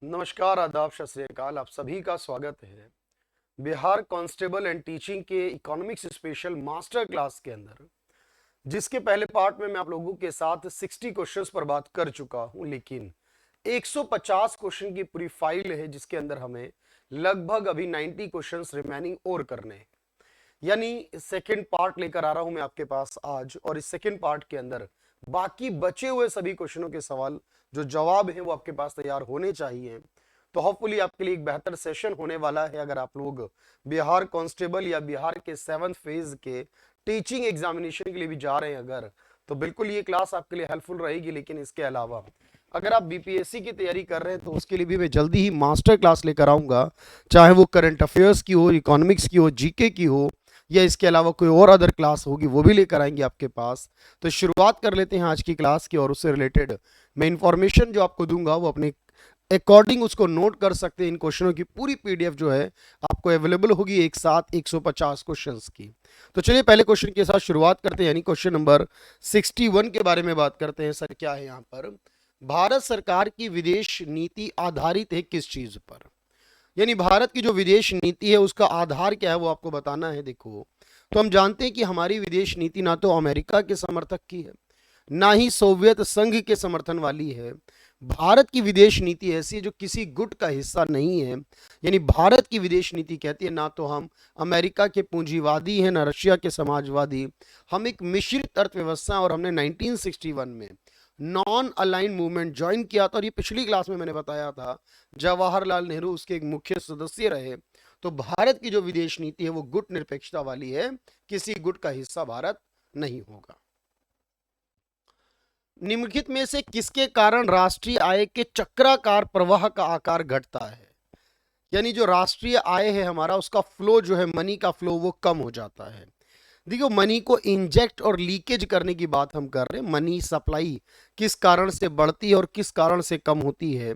नमस्कार, आदाब, सत श्री अकाल। आप सभी का स्वागत है बिहार कांस्टेबल एंड टीचिंग के इकोनॉमिक्स स्पेशल मास्टर क्लास के अंदर, जिसके पहले पार्ट में मैं आप लोगों के साथ 60 क्वेश्चंस पर बात कर चुका हूं, लेकिन 150 क्वेश्चन की पूरी फाइल है जिसके अंदर हमें लगभग अभी 90 क्वेश्चंस रिमेनिंग और करने हैं। यानी सेकंड पार्ट लेकर आ रहा हूं मैं आपके पास आज, और इस सेकंड पार्ट के अंदर बाकी बचे हुए सभी क्वेश्चनों के सवाल जो जवाब है वो आपके पास तैयार होने चाहिए। तो होपफुली आपके लिए एक बेहतर सेशन होने वाला है। अगर आप लोग बिहार कांस्टेबल या बिहार के 7th फेज के टीचिंग एग्जामिनेशन के लिए भी जा रहे हैं अगर, तो बिल्कुल ये क्लास आपके लिए हेल्पफुल रहेगी। लेकिन इसके अलावा अगर आप बीपीएससी की तैयारी कर रहे हैं तो उसके लिए भी मैं जल्दी ही मास्टर क्लास लेकर आऊंगा, चाहे वो करंट अफेयर्स की हो, इकोनॉमिक्स की हो, जीके की हो, या इसके अलावा कोई और अदर क्लास होगी वो भी लेकर आएंगे आपके पास। तो शुरुआत कर लेते हैं आज की क्लास की, और उससे रिलेटेड मैं इंफॉर्मेशन जो आपको दूंगा वो अपने अकॉर्डिंग उसको नोट कर सकते हैं। इन क्वेश्चनों की पूरी पीडीएफ जो है आपको अवेलेबल होगी एक साथ 150 क्वेश्चंस की। तो चलिए पहले क्वेश्चन के साथ शुरुआत करते हैं, यानी क्वेश्चन नंबर 61 के बारे में बात करते हैं। सर क्या है यहाँ पर, भारत सरकार की विदेश नीति आधारित है किस चीज पर? यानी भारत की जो विदेश नीति है उसका आधार क्या है वो आपको बताना है। देखो, तो हम जानते हैं कि हमारी विदेश नीति ना तो अमेरिका के समर्थक की है, ना ही सोवियत संघ के समर्थन वाली है। भारत की विदेश नीति ऐसी है जो किसी गुट का हिस्सा नहीं है। यानी भारत की विदेश नीति कहती है ना तो हम अमेरिका के पूंजीवादी हैं, ना रशिया के समाजवादी। हम एक मिश्रित अर्थव्यवस्था, और हमने 1961 में नॉन अलाइन मूवमेंट ज्वाइन किया था। और ये पिछली क्लास में मैंने बताया था, जवाहरलाल नेहरू उसके एक मुख्य सदस्य रहे। तो भारत की जो विदेश नीति है वो गुट निरपेक्षता वाली है, किसी गुट का हिस्सा भारत नहीं होगा। निम्नलिखित में से किसके कारण राष्ट्रीय आय के चक्राकार प्रवाह का आकार घटता है? यानी जो राष्ट्रीय आय है हमारा, उसका फ्लो जो है, मनी का फ्लो, वो कम हो जाता है। देखिए, मनी को इंजेक्ट और लीकेज करने की बात हम कर रहे हैं। मनी सप्लाई किस कारण से बढ़ती है और किस कारण से कम होती है?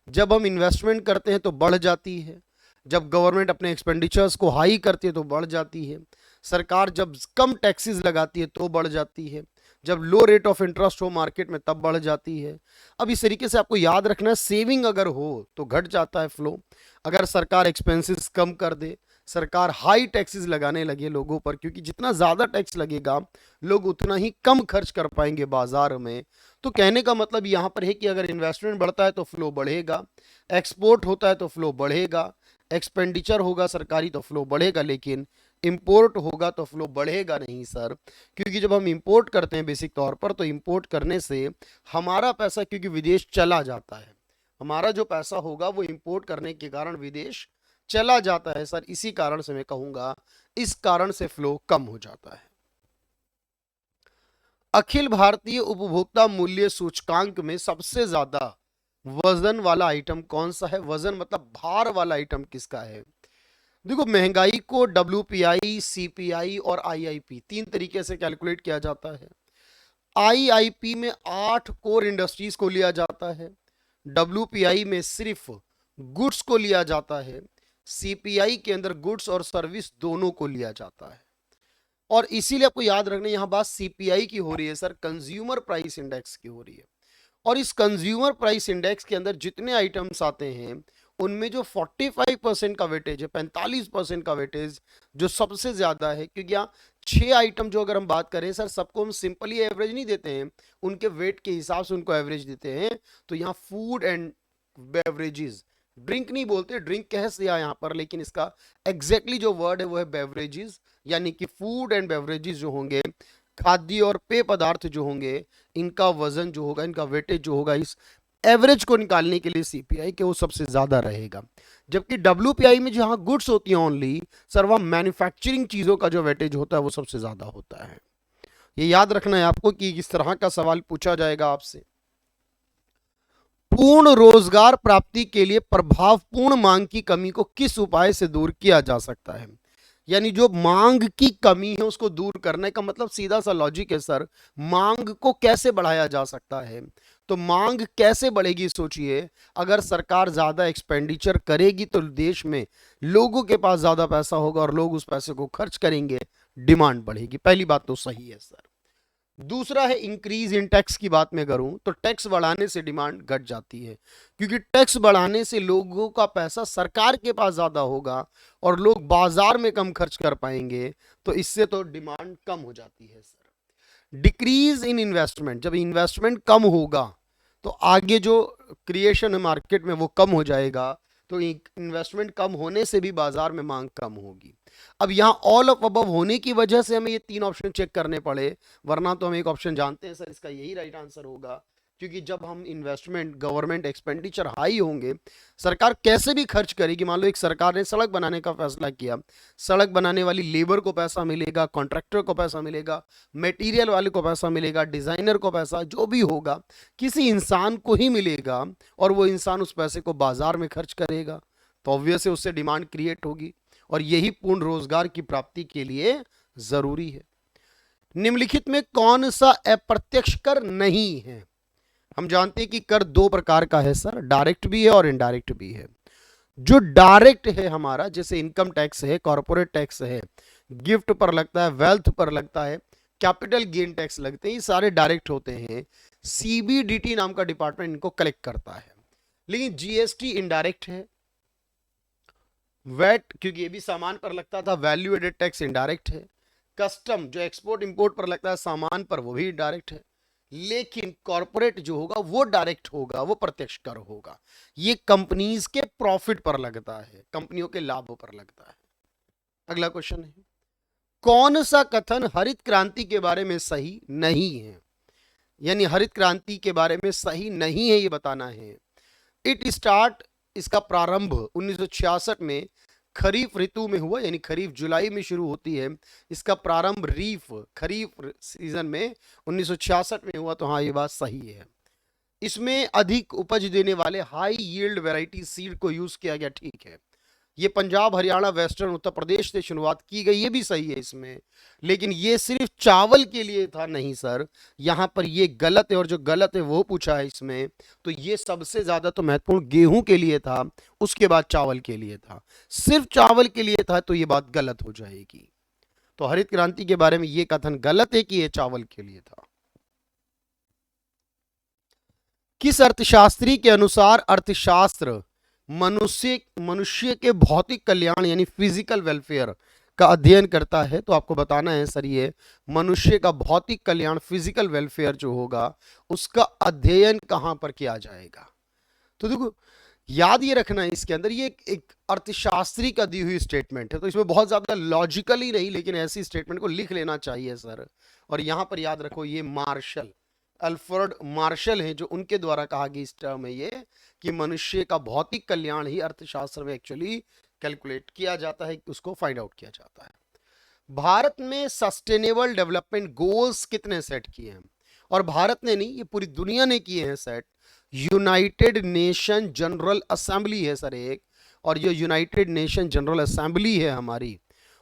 जब हम इन्वेस्टमेंट करते हैं तो बढ़ जाती है, जब गवर्नमेंट अपने एक्सपेंडिचर्स को हाई करती है तो बढ़ जाती है, सरकार जब कम टैक्सेस लगाती है तो बढ़ जाती है, जब लो रेट ऑफ इंटरेस्ट हो मार्केट में तब बढ़ जाती है। अब इस तरीके से आपको याद रखना है, सेविंग अगर हो तो घट जाता है फ्लो। अगर सरकार एक्सपेंसेस कम कर दे, सरकार हाई टैक्सेस लगाने लगे लोगों पर, क्योंकि जितना ज़्यादा टैक्स लगेगा लोग उतना ही कम खर्च कर पाएंगे बाजार में। तो कहने का मतलब यहाँ पर है कि अगर इन्वेस्टमेंट बढ़ता है तो फ्लो बढ़ेगा, एक्सपोर्ट होता है तो फ्लो बढ़ेगा, एक्सपेंडिचर होगा सरकारी तो फ्लो बढ़ेगा, लेकिन इंपोर्ट होगा तो फ्लो बढ़ेगा नहीं सर। क्योंकि जब हम इंपोर्ट करते हैं बेसिक तौर पर, तो इंपोर्ट करने से हमारा पैसा क्योंकि विदेश चला जाता है, हमारा जो पैसा होगा वो इंपोर्ट करने के कारण विदेश चला जाता है सर। इसी कारण से मैं कहूंगा इस कारण से फ्लो कम हो जाता है। अखिल भारतीय उपभोक्ता मूल्य सूचकांक में सबसे ज्यादा वजन वाला आइटम कौन सा है? वजन मतलब भार वाला आइटम किसका है? देखो, महंगाई को डब्ल्यूपीआई, सीपीआई और आईआईपी तीन तरीके से कैलकुलेट किया जाता है। आईआईपी में 8 कोर इंडस्ट्रीज को लिया जाता है, डब्ल्यूपीआई में सिर्फ गुड्स को लिया जाता है, सीपीआई के अंदर गुड्स और सर्विस दोनों को लिया जाता है। और इसीलिए आपको याद रखना, यहां बात सीपीआई की हो रही है सर, कंज्यूमर प्राइस इंडेक्स की हो रही है। और इस कंज्यूमर प्राइस इंडेक्स के अंदर जितने आइटम्स आते हैं उनमें जो 45% का वेटेज है, 45% का वेटेज जो सबसे ज्यादा है, क्योंकि यहाँ 6 आइटम जो अगर हम बात करें सर, सबको हम सिंपली एवरेज नहीं देते हैं, उनके वेट के हिसाब से उनको एवरेज देते हैं। तो यहाँ फूड एंड बेवरेजेस, ड्रिंक नहीं बोलते, ड्रिंक कह दिया यहाँ पर, लेकिन इसका एग्जैक्टली जो वर्ड है वो है बेवरेजेस। यानी कि फूड एंड बेवरेजेस जो होंगे, खाद्य और पेय पदार्थ जो होंगे, इनका वजन जो होगा, इनका वेटेज जो होगा, इस एवरेज को निकालने के लिए सीपीआई के वो सबसे ज्यादा रहेगा। जबकि डब्ल्यूपीआई में जहां गुड्स होती हैं ओनली सर, वहां मैन्युफैक्चरिंग चीजों का जो वेटेज होता है वो सबसे ज्यादा होता है। ये याद रखना है आपको कि इस तरह का सवाल पूछा जाएगा आपसे। पूर्ण रोजगार प्राप्ति के लिए प्रभावपूर्ण मांग की कमी को किस उपाय से दूर किया जा सकता है? यानी जो मांग की कमी है उसको दूर करने का मतलब सीधा सा लॉजिक है सर, मांग को कैसे बढ़ाया जा सकता है? तो मांग कैसे बढ़ेगी सोचिए, अगर सरकार ज्यादा एक्सपेंडिचर करेगी तो देश में लोगों के पास ज्यादा पैसा होगा और लोग उस पैसे को खर्च करेंगे, डिमांड बढ़ेगी। पहली बात तो सही है सर। दूसरा है इंक्रीज इन टैक्स की बात मैं करूं तो टैक्स बढ़ाने से डिमांड घट जाती है, क्योंकि टैक्स बढ़ाने से लोगों का पैसा सरकार के पास ज्यादा होगा और लोग बाजार में कम खर्च कर पाएंगे, तो इससे तो डिमांड कम हो जाती है सर। डिक्रीज इन इन्वेस्टमेंट, जब इन्वेस्टमेंट कम होगा तो आगे जो क्रिएशन है मार्केट में वो कम हो जाएगा, तो इन्वेस्टमेंट कम होने से भी बाजार में मांग कम होगी। अब यहां ऑल ऑफ अबव होने की वजह से हमें ये तीन ऑप्शन चेक करने पड़े, वरना तो हम एक ऑप्शन जानते हैं सर इसका यही राइट आंसर होगा, क्योंकि जब हम इन्वेस्टमेंट गवर्नमेंट एक्सपेंडिचर हाई होंगे, सरकार कैसे भी खर्च करेगी। मान लो एक सरकार ने सड़क बनाने का फैसला किया, सड़क बनाने वाली लेबर को पैसा मिलेगा, कॉन्ट्रैक्टर को पैसा मिलेगा, मटेरियल वाले को पैसा मिलेगा, डिजाइनर को पैसा, जो भी होगा किसी इंसान को ही मिलेगा, और वो इंसान उस पैसे को बाजार में खर्च करेगा, तो ऑब्वियस है उससे डिमांड क्रिएट होगी, और यही पूर्ण रोजगार की प्राप्ति के लिए जरूरी है। निम्नलिखित में कौन सा अप्रत्यक्ष कर नहीं है? हम जानते हैं कि कर दो प्रकार का है सर, डायरेक्ट भी है और इनडायरेक्ट भी है। जो डायरेक्ट है हमारा, जैसे इनकम टैक्स है, कॉर्पोरेट टैक्स है, गिफ्ट पर लगता है, वेल्थ पर लगता है, कैपिटल गेन टैक्स लगते हैं, ये सारे डायरेक्ट होते हैं। सीबीडीटी नाम का डिपार्टमेंट इनको कलेक्ट करता है। लेकिन जीएसटी इनडायरेक्ट है। वैट, क्योंकि ये भी सामान पर लगता था, वैल्यू एडेड टैक्स इनडायरेक्ट है। कस्टम जो एक्सपोर्ट इंपोर्ट पर लगता है सामान पर, वो भी डायरेक्ट है। लेकिन कॉर्पोरेट जो होगा वो डायरेक्ट होगा, वो प्रत्यक्ष कर होगा। ये कंपनीज के प्रॉफिट पर लगता है, कंपनियों के लाभों पर लगता है। अगला क्वेश्चन है, कौन सा कथन हरित क्रांति के बारे में सही नहीं है? यानी हरित क्रांति के बारे में सही नहीं है ये बताना है। इट स्टार्ट, इसका प्रारंभ 1966 में खरीफ ऋतु में हुआ, यानी खरीफ जुलाई में शुरू होती है। इसका प्रारंभ खरीफ सीजन में 1966 में हुआ, तो हाँ ये बात सही है। इसमें अधिक उपज देने वाले हाई यील्ड वैरायटी सीड को यूज किया गया, ठीक है। ये पंजाब, हरियाणा, वेस्टर्न उत्तर प्रदेश से शुरुआत की गई, ये भी सही है इसमें। लेकिन ये सिर्फ चावल के लिए था, नहीं सर, यहां पर ये गलत है, और जो गलत है वो पूछा है इसमें, तो ये सबसे ज्यादा तो महत्वपूर्ण गेहूं के लिए था, उसके बाद चावल के लिए था। सिर्फ चावल के लिए था तो ये बात गलत हो जाएगी। तो हरित क्रांति के बारे में ये कथन गलत है कि ये चावल के लिए था। किस अर्थशास्त्री के अनुसार अर्थशास्त्र मनुष्य के भौतिक कल्याण यानी फिजिकल वेलफेयर का अध्ययन करता है? तो आपको बताना है सर, ये मनुष्य का भौतिक कल्याण, फिजिकल वेलफेयर जो होगा, उसका अध्ययन कहां पर किया जाएगा? तो देखो याद ये रखना है, इसके अंदर ये एक अर्थशास्त्री का दी हुई स्टेटमेंट है, तो इसमें बहुत ज्यादा लॉजिकली नहीं, लेकिन ऐसी स्टेटमेंट को लिख लेना चाहिए सर। और यहां पर याद रखो, ये मार्शल, अल्फ्रेड मार्शल है, जो उनके द्वारा कहा गया इस टर्म है ये, कि मनुष्य का भौतिक कल्याण ही अर्थशास्त्र में एक्चुअली कैलकुलेट किया जाता है, उसको फाइंड आउट किया जाता है। भारत में सस्टेनेबल डेवलपमेंट गोल्स कितने सेट किए हैं? और भारत ने नहीं, ये पूरी दुनिया ने किए हैं set. United nation general assembly है सर एक, और ये यूनाइटेड नेशन जनरल असेंबली है हमारी,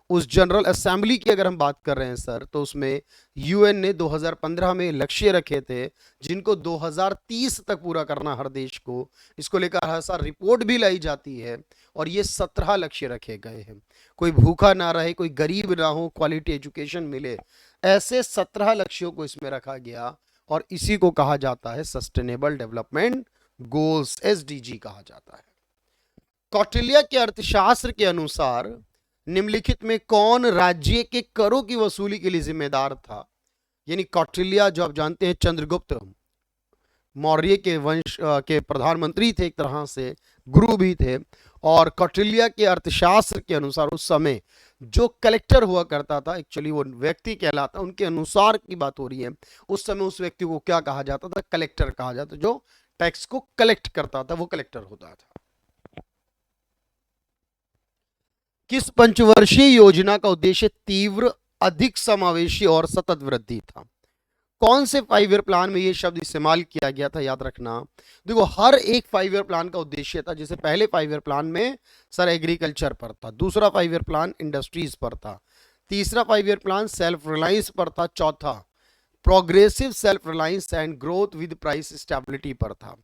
उस जनरल असेंबली की अगर हम बात कर रहे हैं सर, तो उसमें यूएन ने 2015 में लक्ष्य रखे थे, जिनको 2030 तक पूरा करना हर देश को। इसको लेकर हर साल रिपोर्ट भी लाई जाती है, और ये 17 लक्ष्य रखे गए हैं। कोई भूखा ना रहे, कोई गरीब ना हो, क्वालिटी एजुकेशन मिले, ऐसे 17 लक्ष्यों को इसमें रखा गया, और इसी को कहा जाता है सस्टेनेबल डेवलपमेंट गोल्स, एसडीजी कहा जाता है। कौटिल्य के अर्थशास्त्र के अनुसार निम्नलिखित में कौन राज्य के करों की वसूली के लिए जिम्मेदार था? यानी कौटिल्य, जो आप जानते हैं चंद्रगुप्त मौर्य के वंश के प्रधानमंत्री थे, एक तरह से गुरु भी थे, और कौटिल्य के अर्थशास्त्र के अनुसार उस समय जो कलेक्टर हुआ करता था, एक्चुअली वो व्यक्ति कहलाता, उनके अनुसार की बात हो रही है, उस समय उस व्यक्ति को क्या कहा जाता था? कलेक्टर कहा जाता, जो टैक्स को कलेक्ट करता था वो कलेक्टर होता था। किस पंचवर्षीय योजना का उद्देश्य तीव्र, अधिक समावेशी और सतत वृद्धि था? कौन से 5 ईयर प्लान में यह शब्द इस्तेमाल किया गया था? याद रखना, देखो हर एक 5 ईयर प्लान का उद्देश्य था। जैसे पहले 5 ईयर प्लान में सर एग्रीकल्चर पर था, दूसरा 5 ईयर प्लान इंडस्ट्रीज पर था, तीसरा 5 ईयर प्लान सेल्फ रिलायंस पर था, चौथा progressive self reliance and growth with price stability पर था,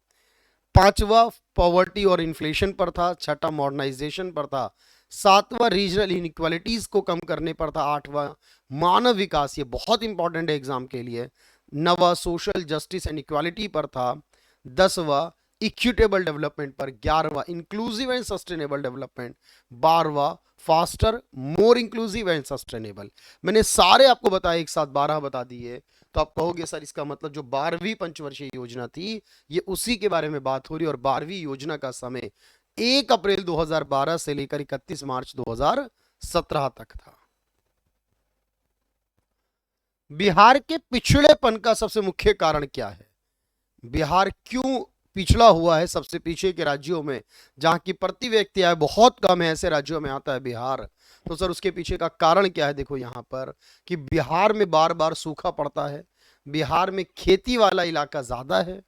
पांचवा पॉवर्टी और इन्फ्लेशन पर था, छठा मॉडर्नाइजेशन पर था, सातवां रीजनल इनइक्वालिटीज को कम करने पर था। आठवां मानव विकास, ये बहुत इंपॉर्टेंट है एग्जाम के लिए। नवा सोशल जस्टिस एंड इक्वालिटी पर था। 10वां इक्विटेबल डेवलपमेंट पर। 11वां इंक्लूसिव एंड सस्टेनेबल डेवलपमेंट। 12वां faster more inclusive and sustainable. मैंने सारे आपको बताया एक साथ, 12 बता दिए। तो आप कहोगे सर इसका मतलब जो 12वीं पंचवर्षीय योजना थी ये उसी के बारे में बात हो रही है, और 12वीं योजना का समय 1 अप्रैल 2012 से लेकर 31 मार्च 2017 तक था। बिहार के पिछड़ेपन का सबसे मुख्य कारण क्या है? बिहार क्यों पिछड़ा हुआ है? सबसे पीछे के राज्यों में जहां की प्रति व्यक्ति आय बहुत कम है, ऐसे राज्यों में आता है बिहार। तो सर उसके पीछे का कारण क्या है? देखो यहां पर कि बिहार में बार बार सूखा पड़ता है, बिहार में खेती वाला इलाका ज्यादा है,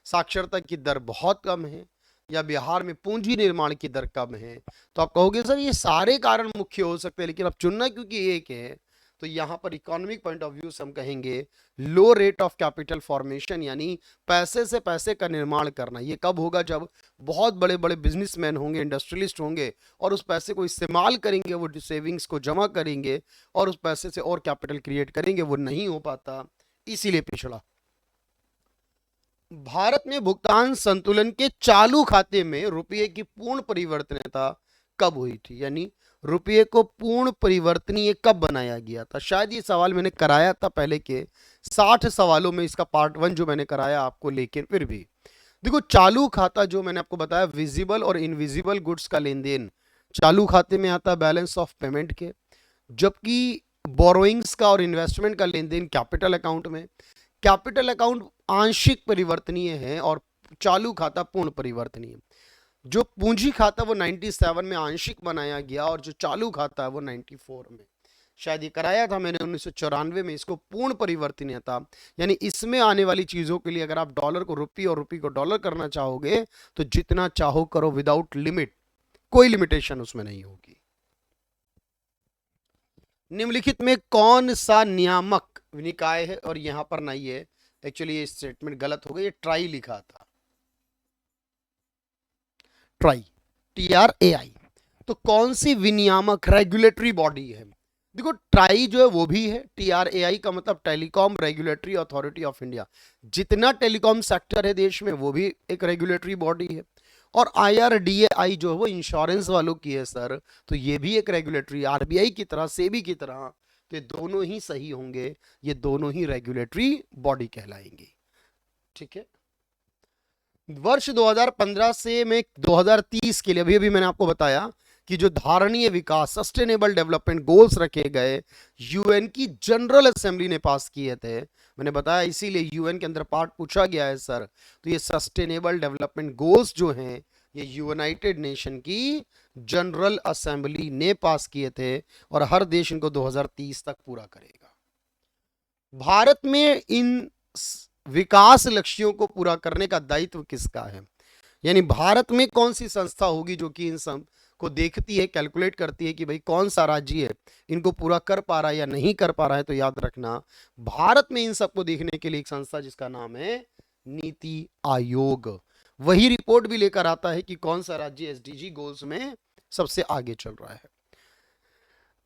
साक्षरता की दर बहुत कम है, या बिहार में पूंजी निर्माण की दर कम है। तो आप कहोगे सर ये सारे कारण मुख्य हो सकते हैं, लेकिन अब चुनना क्योंकि एक है, तो यहां पर इकोनॉमिक पॉइंट ऑफ व्यू से हम कहेंगे लो रेट ऑफ कैपिटल फॉर्मेशन, यानी पैसे से पैसे का निर्माण करना। ये कब होगा? जब बहुत बड़े बड़े बिजनेसमैन होंगे, इंडस्ट्रियलिस्ट होंगे, और उस पैसे को इस्तेमाल करेंगे, वो सेविंग्स को जमा करेंगे और उस पैसे से और कैपिटल क्रिएट करेंगे। वो नहीं हो पाता, इसीलिए पिछड़ा। भारत में भुगतान संतुलन के चालू खाते में रुपये की पूर्ण परिवर्तनीयता कब हुई थी? यानी रुपये को पूर्ण परिवर्तनीय कब बनाया गया था? शायद ये सवाल मैंने कराया था पहले के 60 सवालों में, इसका पार्ट 1 जो मैंने कराया आपको। लेकिन फिर भी देखो, चालू खाता जो मैंने आपको बताया, विजिबल और इनविजिबल गुड्स का लेन देन चालू खाते में आता है बैलेंस ऑफ पेमेंट के, जबकि बोरोइंग्स का और इन्वेस्टमेंट का लेन देन कैपिटल अकाउंट में। कैपिटल अकाउंट आंशिक परिवर्तनीय है और चालू खाता पूर्ण परिवर्तनीय। जो पूंजी खाता वो 97 में आंशिक बनाया गया, और जो चालू खाता है वो 94 में। शायद ये कराया था मैंने 1994 में इसको पूर्ण परिवर्तनीयता, यानी इसमें आने वाली चीजों के लिए अगर आप डॉलर को रुपये और रुपये को डॉलर करना चाहोगे तो जितना चाहो करो, विदाउट लिमिट, कोई लिमिटेशन उसमें नहीं होगी। निम्नलिखित में कौन सा नियामक निकाय है? और यहां पर नहीं है, एक्चुअली ये स्टेटमेंट गलत हो गई, ये ट्राई लिखा था, ट्राई, TRAI। तो कौन सी विनियामक रेगुलेटरी बॉडी है? देखो ट्राई जो है वो भी है, TRAI का मतलब telecom regulatory authority of India. जितना टेलीकॉम सेक्टर है देश में वो भी एक रेगुलेटरी बॉडी है। और IRDAI जो है वो इंश्योरेंस वालों की है सर, तो ये भी एक रेगुलेटरी, RBI की तरह, सेबी की तरह। तो दोनों ही सही होंगे, ये दोनों ही रेगुलेटरी बॉडी कहलाएंगी। ठीक है। वर्ष 2015 से मैं 2030 के लिए, अभी अभी मैंने आपको बताया कि जो धारणीय विकास सस्टेनेबल डेवलपमेंट गोल्स रखे गए, यूएन की जनरल असेंबली ने पास किए थे। मैंने बताया इसीलिए यूएन के अंदर पार्ट पूछा गया है सर। तो ये सस्टेनेबल डेवलपमेंट गोल्स जो हैं ये यूनाइटेड नेशन की जनरल असेंबली ने पास किए थे, और हर देश इनको 2030 तक पूरा करेगा। भारत में इन विकास लक्ष्यों को पूरा करने का दायित्व किसका है? यानी भारत में कौन सी संस्था होगी जो कि इन सब को देखती है, कैलकुलेट करती है कि भाई कौन सा राज्य है इनको पूरा कर पा रहा है या नहीं कर पा रहा है? तो याद रखना, भारत में इन सबको देखने के लिए एक संस्था जिसका नाम है नीति आयोग। वही रिपोर्ट भी लेकर आता है कि कौन सा राज्य SDG गोल्स में सबसे आगे चल रहा है।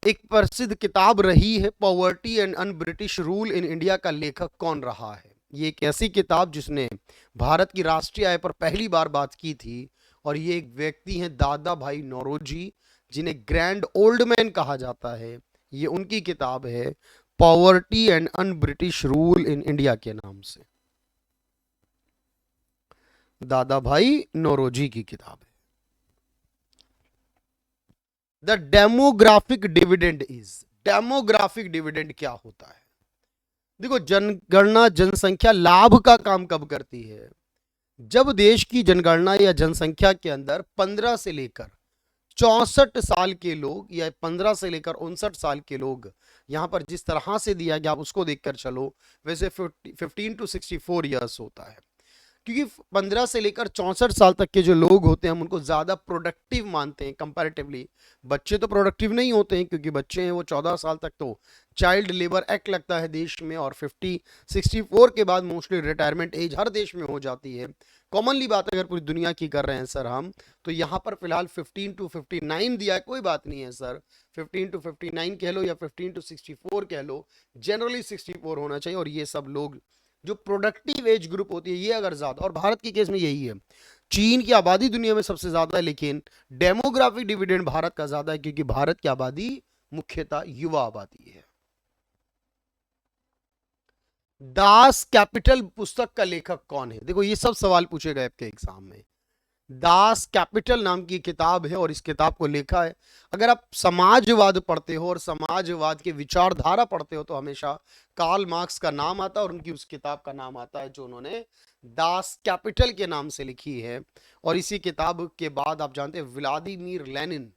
एक प्रसिद्ध किताब रही है poverty and un British rule in India का लेखक कौन रहा है? ये एक ऐसी किताब जिसने भारत की राष्ट्रीय आय पर पहली बार बात की थी, और ये एक व्यक्ति हैं दादा भाई नौरोजी, जिन्हें ग्रैंड ओल्ड मैन कहा जाता है। ये उनकी किताब है poverty and un British rule in India के नाम से, दादा भाई नौरोजी की किताब है। The demographic dividend is, demographic dividend क्या होता है? देखो, जनगणना जनसंख्या लाभ का काम कब करती है? जब देश की जनगणना या जनसंख्या के अंदर 15 से लेकर 64 साल के लोग, या 15 से लेकर 59 साल के लोग, यहां पर जिस तरह से दिया गया आप उसको देखकर चलो, वैसे 15 to 64 ईयर्स होता है। क्योंकि 15 से लेकर 64 साल तक के जो लोग होते हैं हम उनको ज़्यादा प्रोडक्टिव मानते हैं कंपैरेटिवली। बच्चे तो प्रोडक्टिव नहीं होते हैं, क्योंकि बच्चे हैं वो 14 साल तक तो चाइल्ड लेबर एक्ट लगता है देश में, और 64 के बाद मोस्टली रिटायरमेंट एज हर देश में हो जाती है। कॉमनली बात अगर पूरी दुनिया की कर रहे हैं सर हम, तो यहाँ पर फिलहाल 15 to 59 दिया है, कोई बात नहीं है सर, 15 to 59 कह लो या 15 to 64 कह लो, जनरली 64 होना चाहिए। और ये सब लोग जो प्रोडक्टिव एज ग्रुप होती है ये अगर ज्यादा, और भारत के केस में यही है, चीन की आबादी दुनिया में सबसे ज्यादा है, लेकिन डेमोग्राफिक डिविडेंड भारत का ज्यादा है, क्योंकि भारत की आबादी मुख्यतः युवा आबादी है। दास कैपिटल पुस्तक का लेखक कौन है? देखो ये सब सवाल पूछे गए आपके एग्जाम में। दास कैपिटल नाम की किताब है, और इस किताब को लिखा है, अगर आप समाजवाद पढ़ते हो और समाजवाद के विचारधारा पढ़ते हो तो हमेशा कार्ल मार्क्स का नाम आता है, और उनकी उस किताब का नाम आता है जो उन्होंने दास कैपिटल के नाम से लिखी है। और इसी किताब के बाद आप जानते हैं व्लादिमीर लेनिन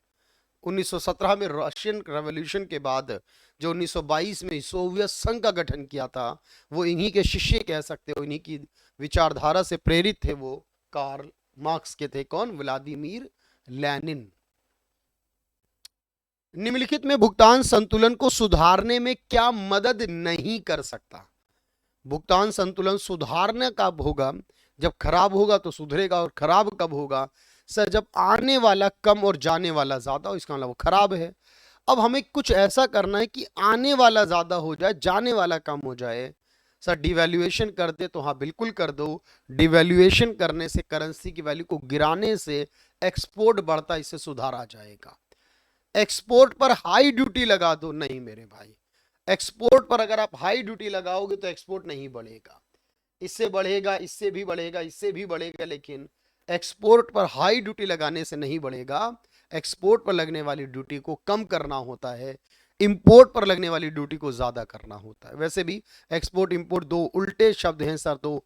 1917 में रशियन रेवोल्यूशन के बाद जो 1922 में सोवियत संघ का गठन किया था, वो इन्हीं के शिष्य कह सकते हो, इन्हीं की विचारधारा से प्रेरित थे वो कार्ल मार्क्स के थे। कौन? Vladimir Lenin. निम्नलिखित में भुगतान संतुलन को सुधारने में क्या मदद नहीं कर सकता? भुगतान संतुलन सुधारने कब होगा? जब खराब होगा तो सुधरेगा। और खराब कब होगा? सर जब आने वाला कम और जाने वाला ज्यादा हो, इसका मतलब वो खराब है। अब हमें कुछ ऐसा करना है कि आने वाला ज्यादा हो जाए, जाने वाला कम हो जाए। सर डिवैल्यूएशन कर दे तो हाँ बिल्कुल कर दो। डिवैल्यूएशन करने से, करेंसी की वैल्यू को गिराने से एक्सपोर्ट बढ़ता, इससे सुधार आ जाएगा। एक्सपोर्ट पर हाई ड्यूटी लगा दो, नहीं मेरे भाई, एक्सपोर्ट पर अगर आप हाई ड्यूटी लगाओगे तो एक्सपोर्ट नहीं बढ़ेगा, इससे बढ़ेगा, इससे भी बढ़ेगा, इससे भी बढ़ेगा, लेकिन एक्सपोर्ट पर हाई ड्यूटी लगाने से नहीं बढ़ेगा। एक्सपोर्ट पर लगने वाली ड्यूटी को कम करना होता है, इंपोर्ट पर लगने वाली ड्यूटी को ज्यादा करना होता है। वैसे भी एक्सपोर्ट इंपोर्ट दो उल्टे शब्द हैं सर, तो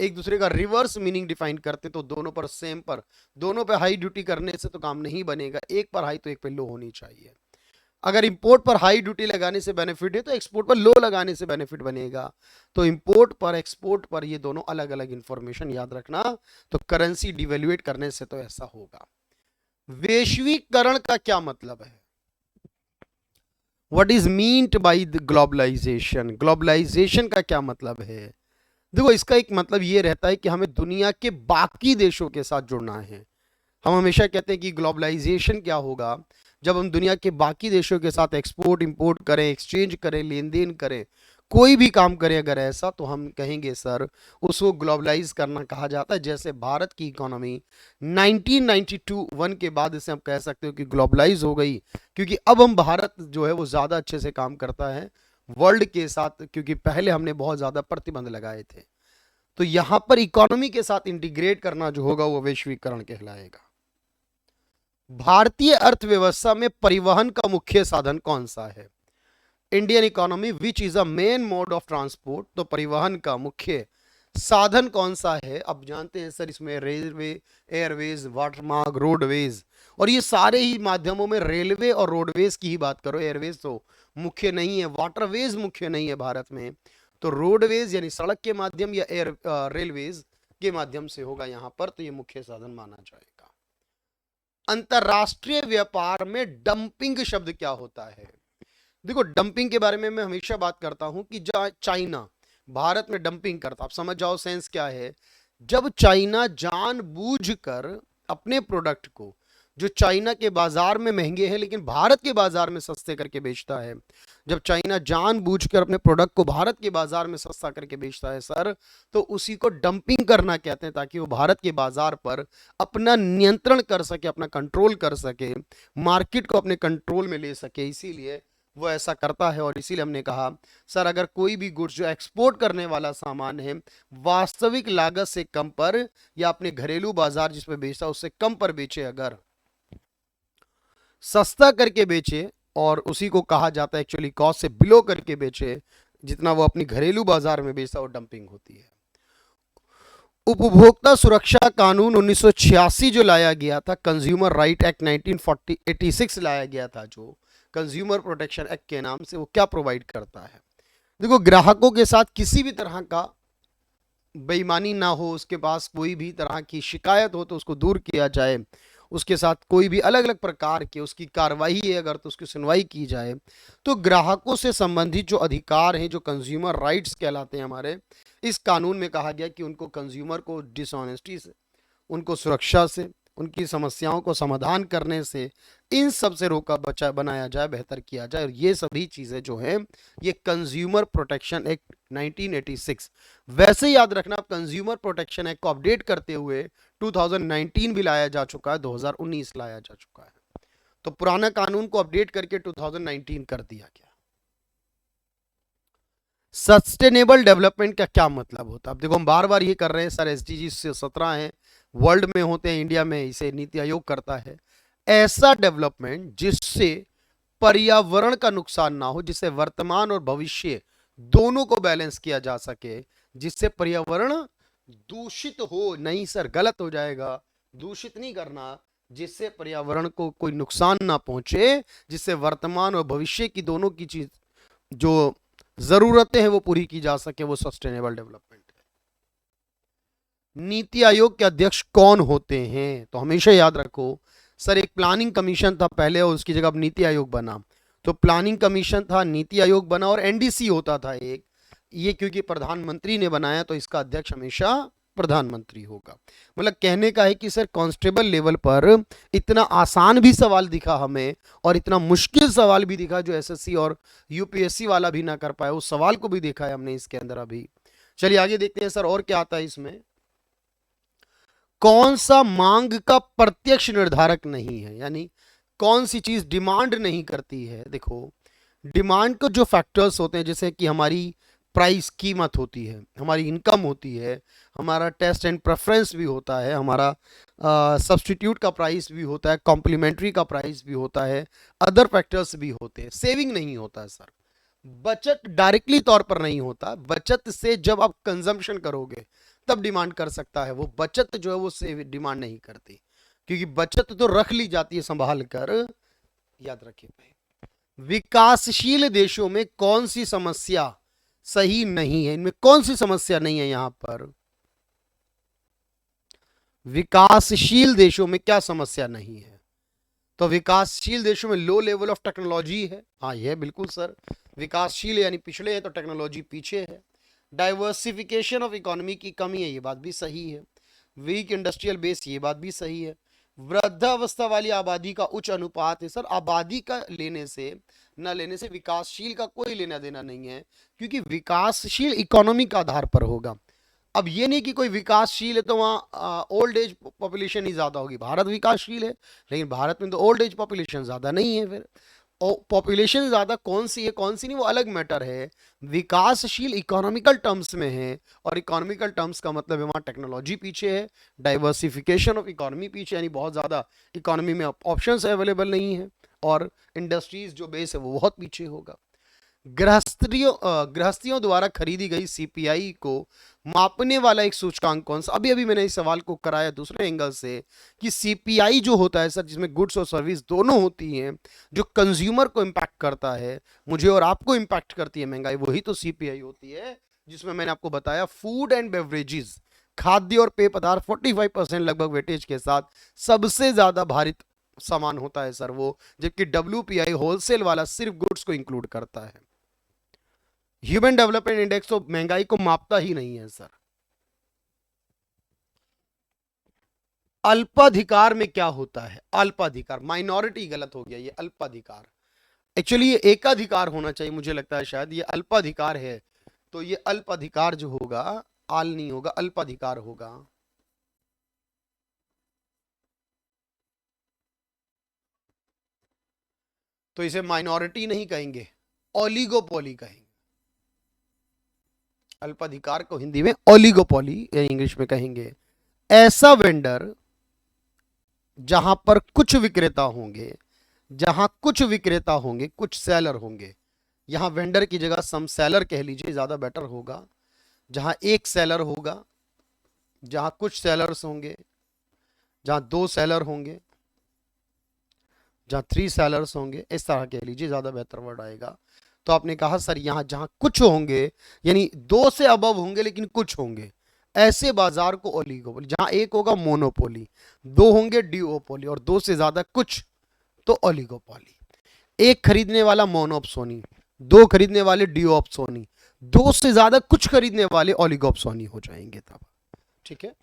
एक दूसरे का रिवर्स मीनिंग डिफाइन करते, तो दोनों पर सेम, पर दोनों पे हाई ड्यूटी करने से तो काम नहीं बनेगा, एक पर हाई तो एक पे लो होनी चाहिए। अगर इंपोर्ट पर हाई ड्यूटी लगाने से बेनिफिट है तो एक्सपोर्ट पर लो लगाने से बेनिफिट बनेगा। तो इंपोर्ट पर, एक्सपोर्ट पर ये दोनों अलग अलग इंफॉर्मेशन याद रखना। तो करेंसी डिवैल्यूएट करने से तो ऐसा होगा। वैश्वीकरण का क्या मतलब है? What is meant by the globalisation? Globalisation का क्या मतलब है? देखो इसका एक मतलब ये रहता है कि हमें दुनिया के बाकी देशों के साथ जुड़ना है। हम हमेशा कहते हैं कि ग्लोबलाइजेशन क्या होगा? जब हम दुनिया के बाकी देशों के साथ एक्सपोर्ट इंपोर्ट करें, एक्सचेंज करें, लेन देन करें, कोई भी काम करें अगर ऐसा, तो हम कहेंगे सर उसको ग्लोबलाइज करना कहा जाता है। जैसे भारत की इकोनॉमी 1992 के बाद इसे हम कह सकते हो कि ग्लोबलाइज हो गई, क्योंकि अब हम भारत जो है वो ज़्यादा अच्छे से काम करता है वर्ल्ड के साथ, क्योंकि पहले हमने बहुत ज़्यादा प्रतिबंध लगाए थे। तो यहाँ पर इकोनॉमी के साथ इंटीग्रेट करना जो होगा वो वैश्वीकरण कहलाएगा। भारतीय अर्थव्यवस्था में परिवहन का मुख्य साधन कौन सा है? Indian economy which is a main mode of transport, तो परिवहन का मुख्य साधन कौन सा है? अब जानते हैं सर, इसमें रेलवे, एयरवेज, वाटर मार्ग, रोडवेज, और ये सारे ही माध्यमों में रेलवे और रोडवेज की ही बात करो। एयरवेज तो मुख्य नहीं है, वाटरवेज मुख्य नहीं है भारत में, तो रोडवेज यानी सड़क के माध्यम या रेलवेज के माध्यम से होगा यहाँ पर, तो ये मुख्य साधन माना जाएगा। अंतरराष्ट्रीय व्यापार में डंपिंग शब्द क्या होता है? देखो डंपिंग के बारे में मैं हमेशा बात करता हूं कि चाइना भारत में डंपिंग करता, आप समझ जाओ सेंस क्या है। जब चाइना जानबूझकर अपने प्रोडक्ट को जो चाइना के बाजार में महंगे हैं लेकिन भारत के बाजार में सस्ते करके बेचता है, जब चाइना जानबूझकर अपने प्रोडक्ट को भारत के बाजार में सस्ता करके बेचता है सर, तो उसी को डंपिंग करना कहते हैं, ताकि वो भारत के बाजार पर अपना नियंत्रण कर सके, अपना कंट्रोल कर सके, मार्केट को अपने कंट्रोल में ले सके, इसीलिए वो ऐसा करता है। और इसीलिए हमने कहा सर अगर कोई भी गुड्स जो एक्सपोर्ट करने वाला सामान है वास्तविक लागत से कम पर, या अपने घरेलू बाजार जिसमें बेचता उससे कम पर बेचे, अगर सस्ता करके बेचे, और उसी को कहा जाता है एक्चुअली कॉस्ट से बिलो करके बेचे, जितना वो अपनी घरेलू बाजार में बेचता, वो डंपिंग होती है। उपभोक्ता सुरक्षा कानून 1986 जो लाया गया था, कंज्यूमर राइट एक्ट 1986 लाया गया था, जो कंज्यूमर प्रोटेक्शन एक्ट के नाम से, वो क्या प्रोवाइड करता है? देखो ग्राहकों के साथ किसी भी तरह का बेईमानी ना हो, उसके पास कोई भी तरह की शिकायत हो तो उसको दूर किया जाए, उसके साथ कोई भी अलग अलग प्रकार के उसकी कार्रवाई है अगर तो उसकी सुनवाई की जाए। तो ग्राहकों से संबंधित जो अधिकार हैं, जो कंज्यूमर राइट्स कहलाते हैं हमारे, इस कानून में कहा गया कि उनको कंज्यूमर को डिसऑनेस्टी से, उनको सुरक्षा से, उनकी समस्याओं को समाधान करने से, इन सब से रोका बचा बनाया जाए, बेहतर किया जाए। और ये सभी चीज़ें जो हैं ये कंज्यूमर प्रोटेक्शन एक्ट 1986। वैसे याद रखना, कंज्यूमर प्रोटेक्शन एक्ट को अपडेट करते हुए 2019 भी लाया जा चुका है, 2019 लाया जा चुका है। तो पुराना कानून को अपडेट करके 2019 कर दिया गया। सस्टेनेबल डेवलपमेंट का क्या मतलब होता है? अब देखो, हम बार बार ये कर रहे हैं सर, एसडीजी से 17 हैं, वर्ल्ड में होते हैं, इंडिया में इसे नीति आयोग करता है। ऐसा डेवलपमेंट जिससे पर्यावरण का नुकसान ना हो, जिससे वर्तमान और भविष्य दोनों को बैलेंस किया जा सके, जिससे पर्यावरण दूषित हो नहीं सर, गलत हो जाएगा, दूषित नहीं करना, जिससे पर्यावरण को कोई नुकसान ना पहुंचे, जिससे वर्तमान और भविष्य की दोनों की चीज जो जरूरतें हैं वो पूरी की जा सके, वो सस्टेनेबल डेवलपमेंट है। नीति आयोग के अध्यक्ष कौन होते हैं? तो हमेशा याद रखो सर, एक प्लानिंग कमीशन था पहले और उसकी जगह अब नीति आयोग बना। तो प्लानिंग कमीशन था, नीति आयोग बना, और एनडीसी होता था एक। ये क्योंकि प्रधानमंत्री ने बनाया तो इसका अध्यक्ष हमेशा प्रधानमंत्री होगा। मतलब कहने का है कि सर, कांस्टेबल लेवल पर इतना आसान भी सवाल दिखा हमें और इतना मुश्किल सवाल भी दिखा जो एसएससी और यूपीएससी वाला भी ना कर पाया, उस सवाल को भी देखा है हमने इसके अंदर अभी। चलिए आगे देखते हैं सर और क्या आता है इसमें। कौन सा मांग का प्रत्यक्ष निर्धारक नहीं है, यानी कौन सी चीज डिमांड नहीं करती है? देखो, डिमांड को जो फैक्टर्स होते हैं, जैसे कि हमारी प्राइस कीमत होती है, हमारी इनकम होती है, हमारा टेस्ट एंड प्रेफरेंस भी होता है, हमारा सब्स्टिट्यूट का प्राइस भी होता है, कॉम्प्लीमेंट्री का प्राइस भी होता है, अदर फैक्टर्स भी होते हैं। सेविंग नहीं होता है सर, बचत डायरेक्टली तौर पर नहीं होता। बचत से जब आप कंजम्पशन करोगे तब डिमांड कर सकता है, वो बचत जो है वो से डिमांड नहीं करती, क्योंकि बचत तो रख ली जाती है संभाल कर। याद रखिए भाई, विकासशील देशों में कौन सी समस्या सही नहीं है? इनमें कौन सी समस्या नहीं है? यहां पर विकासशील देशों में क्या समस्या नहीं है? तो विकासशील देशों में लो लेवल ऑफ टेक्नोलॉजी है। हाँ, यह बिल्कुल सर, विकासशील यानी पिछड़े हैं तो टेक्नोलॉजी पीछे है। डाइवर्सिफिकेशन ऑफ इकोनॉमी की कमी है, ये बात भी सही है। वीक इंडस्ट्रियल बेस, ये बात भी सही है। वृद्धावस्था वाली आबादी का उच्च अनुपात है। सर, आबादी का लेने से न लेने से विकासशील का कोई लेना देना नहीं है, क्योंकि विकासशील इकोनॉमी का आधार पर होगा। अब ये नहीं कि कोई विकासशील है तो वहाँ ओल्ड एज पॉपुलेशन ही ज्यादा होगी। भारत विकासशील है लेकिन भारत में तो ओल्ड एज पॉपुलेशन ज्यादा नहीं है। फिर पॉपुलेशन ज्यादा कौन सी है कौन सी नहीं वो अलग मैटर है। विकासशील इकोनॉमिकल टर्म्स में है, और इकोनॉमिकल टर्म्स का मतलब है वहाँ टेक्नोलॉजी पीछे है, डाइवर्सिफिकेशन ऑफ इकोनॉमी पीछे, यानी बहुत ज़्यादा इकोनॉमी में ऑप्शंस अवेलेबल नहीं है, और इंडस्ट्रीज जो बेस है वो बहुत पीछे होगा। गृहस्थियों द्वारा खरीदी गई सीपीआई को मापने वाला एक सूचकांक कौन सा? अभी अभी मैंने इस सवाल को कराया दूसरे एंगल से कि सीपीआई जो होता है सर, जिसमें गुड्स और सर्विस दोनों होती हैं, जो कंज्यूमर को इंपैक्ट करता है, मुझे और आपको इंपैक्ट करती है महंगाई, वही तो सीपीआई होती है। जिसमें मैंने आपको बताया फूड एंड बेवरेजेस, खाद्य और पेय पदार्थ 45% लगभग वेटेज के साथ सबसे ज्यादा भारित सामान होता है सर वो, जबकि डब्ल्यूपीआई होलसेल वाला सिर्फ गुड्स को इंक्लूड करता है। ह्यूमन डेवलपमेंट इंडेक्स तो महंगाई को मापता ही नहीं है सर। अल्पाधिकार में क्या होता है? अल्पाधिकार, माइनॉरिटी गलत हो गया, ये अल्पाधिकार। एक्चुअली ये एकाधिकार होना चाहिए, मुझे लगता है शायद ये अल्पाधिकार है। तो ये अल्पाधिकार जो होगा, आल नहीं होगा, अल्पाधिकार होगा। तो इसे माइनॉरिटी नहीं कहेंगे, ओलिगोपोली कहेंगे। अल्पाधिकार को हिंदी में ओलिगोपोली या इंग्लिश में कहेंगे। ऐसा वेंडर जहां पर कुछ विक्रेता होंगे, जहां कुछ विक्रेता होंगे, कुछ सेलर होंगे, यहां वेंडर की जगह सम सेलर कह लीजिए, ज्यादा बेटर होगा। जहां एक सेलर होगा, जहां कुछ सेलर्स होंगे, जहां दो सेलर होंगे, जहां 3 सेलर्स होंगे, इस तरह कह लीजिए, ज्यादा बेहतर वर्ड आएगा। तो आपने कहा सर यहां जहां कुछ होंगे, यानी 2 से अबव होंगे लेकिन कुछ होंगे, ऐसे बाजार को ओलिगोपोली, जहां एक होगा मोनोपोली, दो होंगे डिओपोली और दो से ज्यादा कुछ तो ओलिगोपोली। एक खरीदने वाला मोनोप्सोनी, दो खरीदने वाले डिओप्सोनी, दो से ज्यादा कुछ खरीदने वाले ओलिगोप्सोनी हो जाएंगे तब। ठीक है।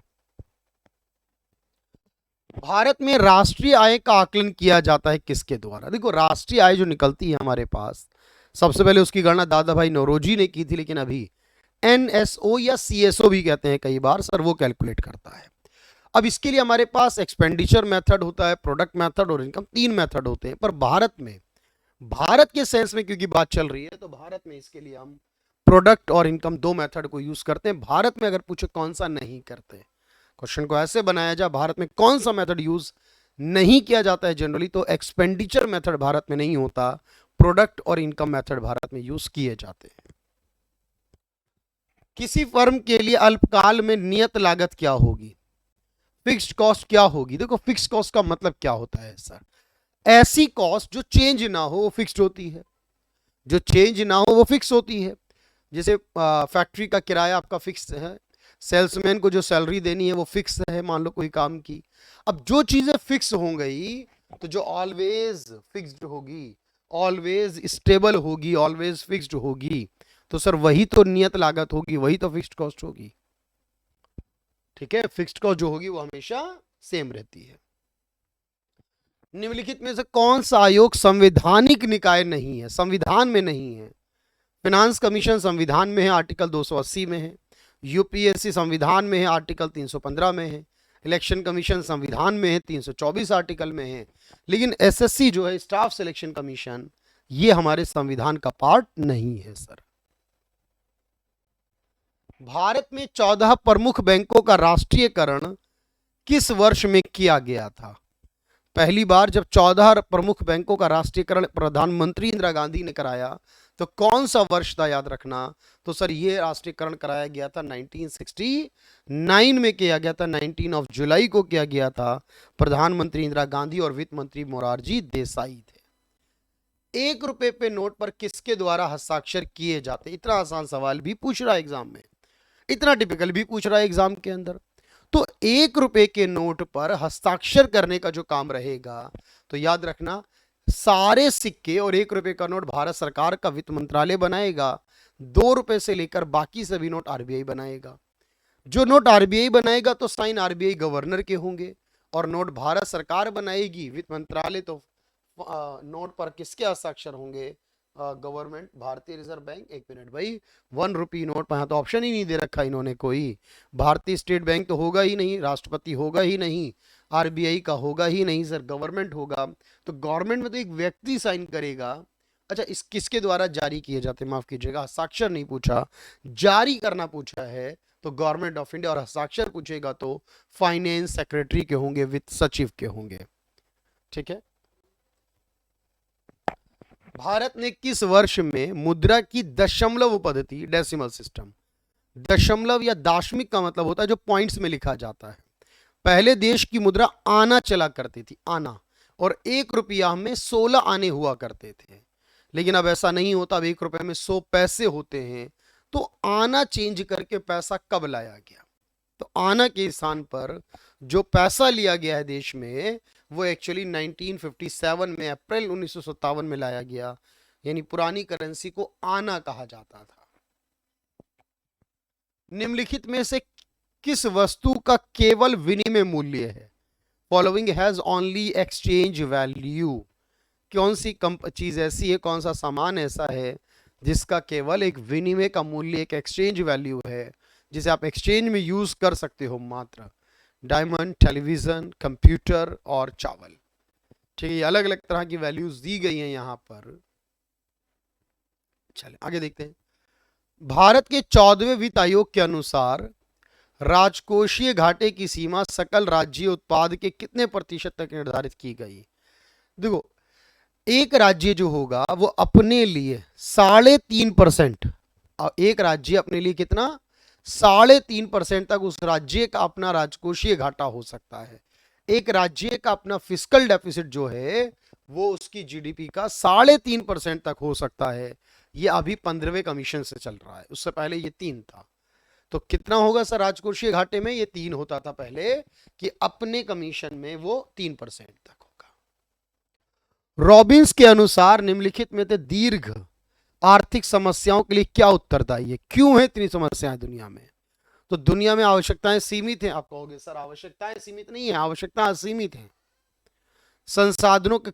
भारत में राष्ट्रीय आय का आकलन किया जाता है किसके द्वारा? देखो, राष्ट्रीय आय जो निकलती है हमारे पास, सबसे पहले उसकी गणना दादा भाई नौरोजी ने की थी, लेकिन अभी एनएसओ या सीएसओ भी कहते हैं कई बार सर, वो कैलकुलेट करता है। अब इसके लिए हमारे पास एक्सपेंडिचर मेथड होता है, प्रोडक्ट मेथड और इनकम, तीन मेथड होते हैं। पर भारत के सेंस में क्योंकि बात चल रही है, तो भारत में इसके लिए हम प्रोडक्ट और इनकम दो मेथड को यूज करते हैं। भारत में अगर पूछे कौन सा नहीं करते, क्वेश्चन को ऐसे बनाया जाए, भारत में कौन सा मेथड यूज नहीं किया जाता है जनरली, तो एक्सपेंडिचर मेथड भारत में नहीं होता, प्रोडक्ट और इनकम मेथड भारत में यूज किए जाते हैं। किसी फर्म के लिए अल्पकाल में नियत लागत क्या होगी? फिक्स्ड कॉस्ट क्या होगी? देखो, फिक्स्ड कॉस्ट का मतलब क्या होता है सर? ऐसी कॉस्ट जो चेंज ना हो वो फिक्स्ड होती है, जो चेंज ना हो वो फिक्स होती है। जैसे फैक्ट्री का किराया आपका फिक्स है, सेल्समैन को जो सैलरी देनी है वो फिक्स है, मान लो कोई काम की। अब जो चीजें फिक्स हो गई, तो जो ऑलवेज फिक्स्ड होगी, ऑलवेज स्टेबल होगी, ऑलवेज फिक्स्ड होगी, तो सर वही तो नियत लागत होगी, वही तो फिक्स्ड कॉस्ट होगी। ठीक है, फिक्स्ड कॉस्ट जो होगी वो हमेशा सेम रहती है। निम्नलिखित में से कौन सा आयोग संवैधानिक निकाय नहीं है, संविधान में नहीं है? फाइनेंस कमीशन संविधान में है, आर्टिकल 280 में है। यूपीएससी संविधान में है, आर्टिकल 315 में है। इलेक्शन कमीशन संविधान में है, 324 आर्टिकल में है। लेकिन एसएससी जो है, स्टाफ सिलेक्शन कमीशन, ये हमारे संविधान का पार्ट नहीं है सर। भारत में 14 प्रमुख बैंकों का राष्ट्रीयकरण किस वर्ष में किया गया था? पहली बार जब 14 प्रमुख बैंकों का राष्ट्रीयकरण प्रधानमंत्री इंदिरा गांधी ने कराया, तो कौन सा वर्ष था याद रखना? तो सर ये राष्ट्रीयकरण कराया गया था 1969 में किया गया था, 19 ऑफ जुलाई को किया गया था। प्रधानमंत्री इंदिरा गांधी और वित्त मंत्री मोरारजी देसाई थे। 1 रुपए पे नोट पर किसके द्वारा हस्ताक्षर किए जाते? इतना आसान सवाल भी पूछ रहा है एग्जाम में, इतना टिपिकल भी पूछ रहा है एग्जाम के अंदर। तो 1 रुपए के नोट पर हस्ताक्षर करने का जो काम रहेगा, तो याद रखना सारे सिक्के और 1 रुपए का नोट भारत सरकार का वित्त मंत्रालय बनाएगा। 2 रुपए से लेकर बाकी सभी नोट आरबीआई बनाएगा। जो नोट आरबीआई बनाएगा तो साइन आरबीआई गवर्नर के होंगे, और नोट भारत सरकार बनाएगी वित्त मंत्रालय, तो नोट पर किसके हस्ताक्षर होंगे? गवर्नमेंट, भारतीय रिजर्व बैंक। एक मिनट भाई, 1 रुपी नोट पर तो ऑप्शन ही नहीं दे रखा इन्होंने कोई। भारतीय स्टेट बैंक तो होगा ही नहीं, राष्ट्रपति होगा ही नहीं, आरबीआई का होगा ही नहीं सर, गवर्नमेंट होगा। तो गवर्नमेंट में तो एक व्यक्ति साइन करेगा। अच्छा, इस किसके द्वारा जारी किए जाते? माफ कीजिएगा, हस्ताक्षर नहीं पूछा, जारी करना पूछा है। तो गवर्नमेंट ऑफ इंडिया, और हस्ताक्षर पूछेगा तो फाइनेंस सेक्रेटरी के होंगे, वित्त सचिव के होंगे। ठीक है। भारत ने किस वर्ष में मुद्रा की दशमलव पद्धति, डेसिमल सिस्टम, दशमलव या दाशमिक का मतलब होता है जो पॉइंट्स में लिखा जाता है। पहले देश की मुद्रा आना चला करती थी, आना, और 1 रुपया में 16 आने हुआ करते थे। लेकिन अब ऐसा नहीं होता, अब 1 रुपए में 100 पैसे होते हैं। तो आना चेंज करके पैसा कब लाया गया? तो आना के स्थान पर जो पैसा लिया गया है देश में, वो एक्चुअली 1957 में, अप्रैल 1957 में लाया गया। यानी पुरानी करेंसी को आना कहा जाता था। निम्नलिखित में से किस वस्तु का केवल विनिमय मूल्य है? Following has only exchange value. कौन सी चीज ऐसी है, कौन सा सामान ऐसा है जिसका केवल एक विनिमय का मूल्य, एक एक्सचेंज वैल्यू है, जिसे आप एक्सचेंज में यूज कर सकते हो मात्र? डायमंड, टेलीविजन, कंप्यूटर और चावल। ठीक है, अलग अलग तरह की वैल्यूज दी गई हैं यहां पर। चलिए आगे देखते हैं। भारत के 14वें वित्त आयोग के अनुसार राजकोषीय घाटे की सीमा सकल राज्य उत्पाद के कितने प्रतिशत तक निर्धारित की गई? देखो, एक राज्य जो होगा वो अपने लिए 3.5%, एक राज्य अपने लिए कितना? 3.5% तक उस राज्य का अपना राजकोषीय घाटा हो सकता है। एक राज्य का अपना फिस्कल डेफिसिट जो है वो उसकी जीडीपी का 3.5% तक हो सकता है। ये अभी 15वें कमीशन से चल रहा है, उससे पहले ये 3 था। तो कितना होगा सर राजकोषीय घाटे में? ये 3 होता था पहले, कि अपने कमीशन में वो 3% तक होगा। रॉबिन्स के अनुसार निम्नलिखित में से दीर्घ आर्थिक समस्याओं के लिए क्या उत्तरदायी है? क्यों है इतनी समस्याएं दुनिया में? तो दुनिया में आवश्यकताएं सीमित हैं। आप कहोगे सर आवश्यकताएं सीमित नहीं है, आवश्यकता असीमित है। संसाधनों का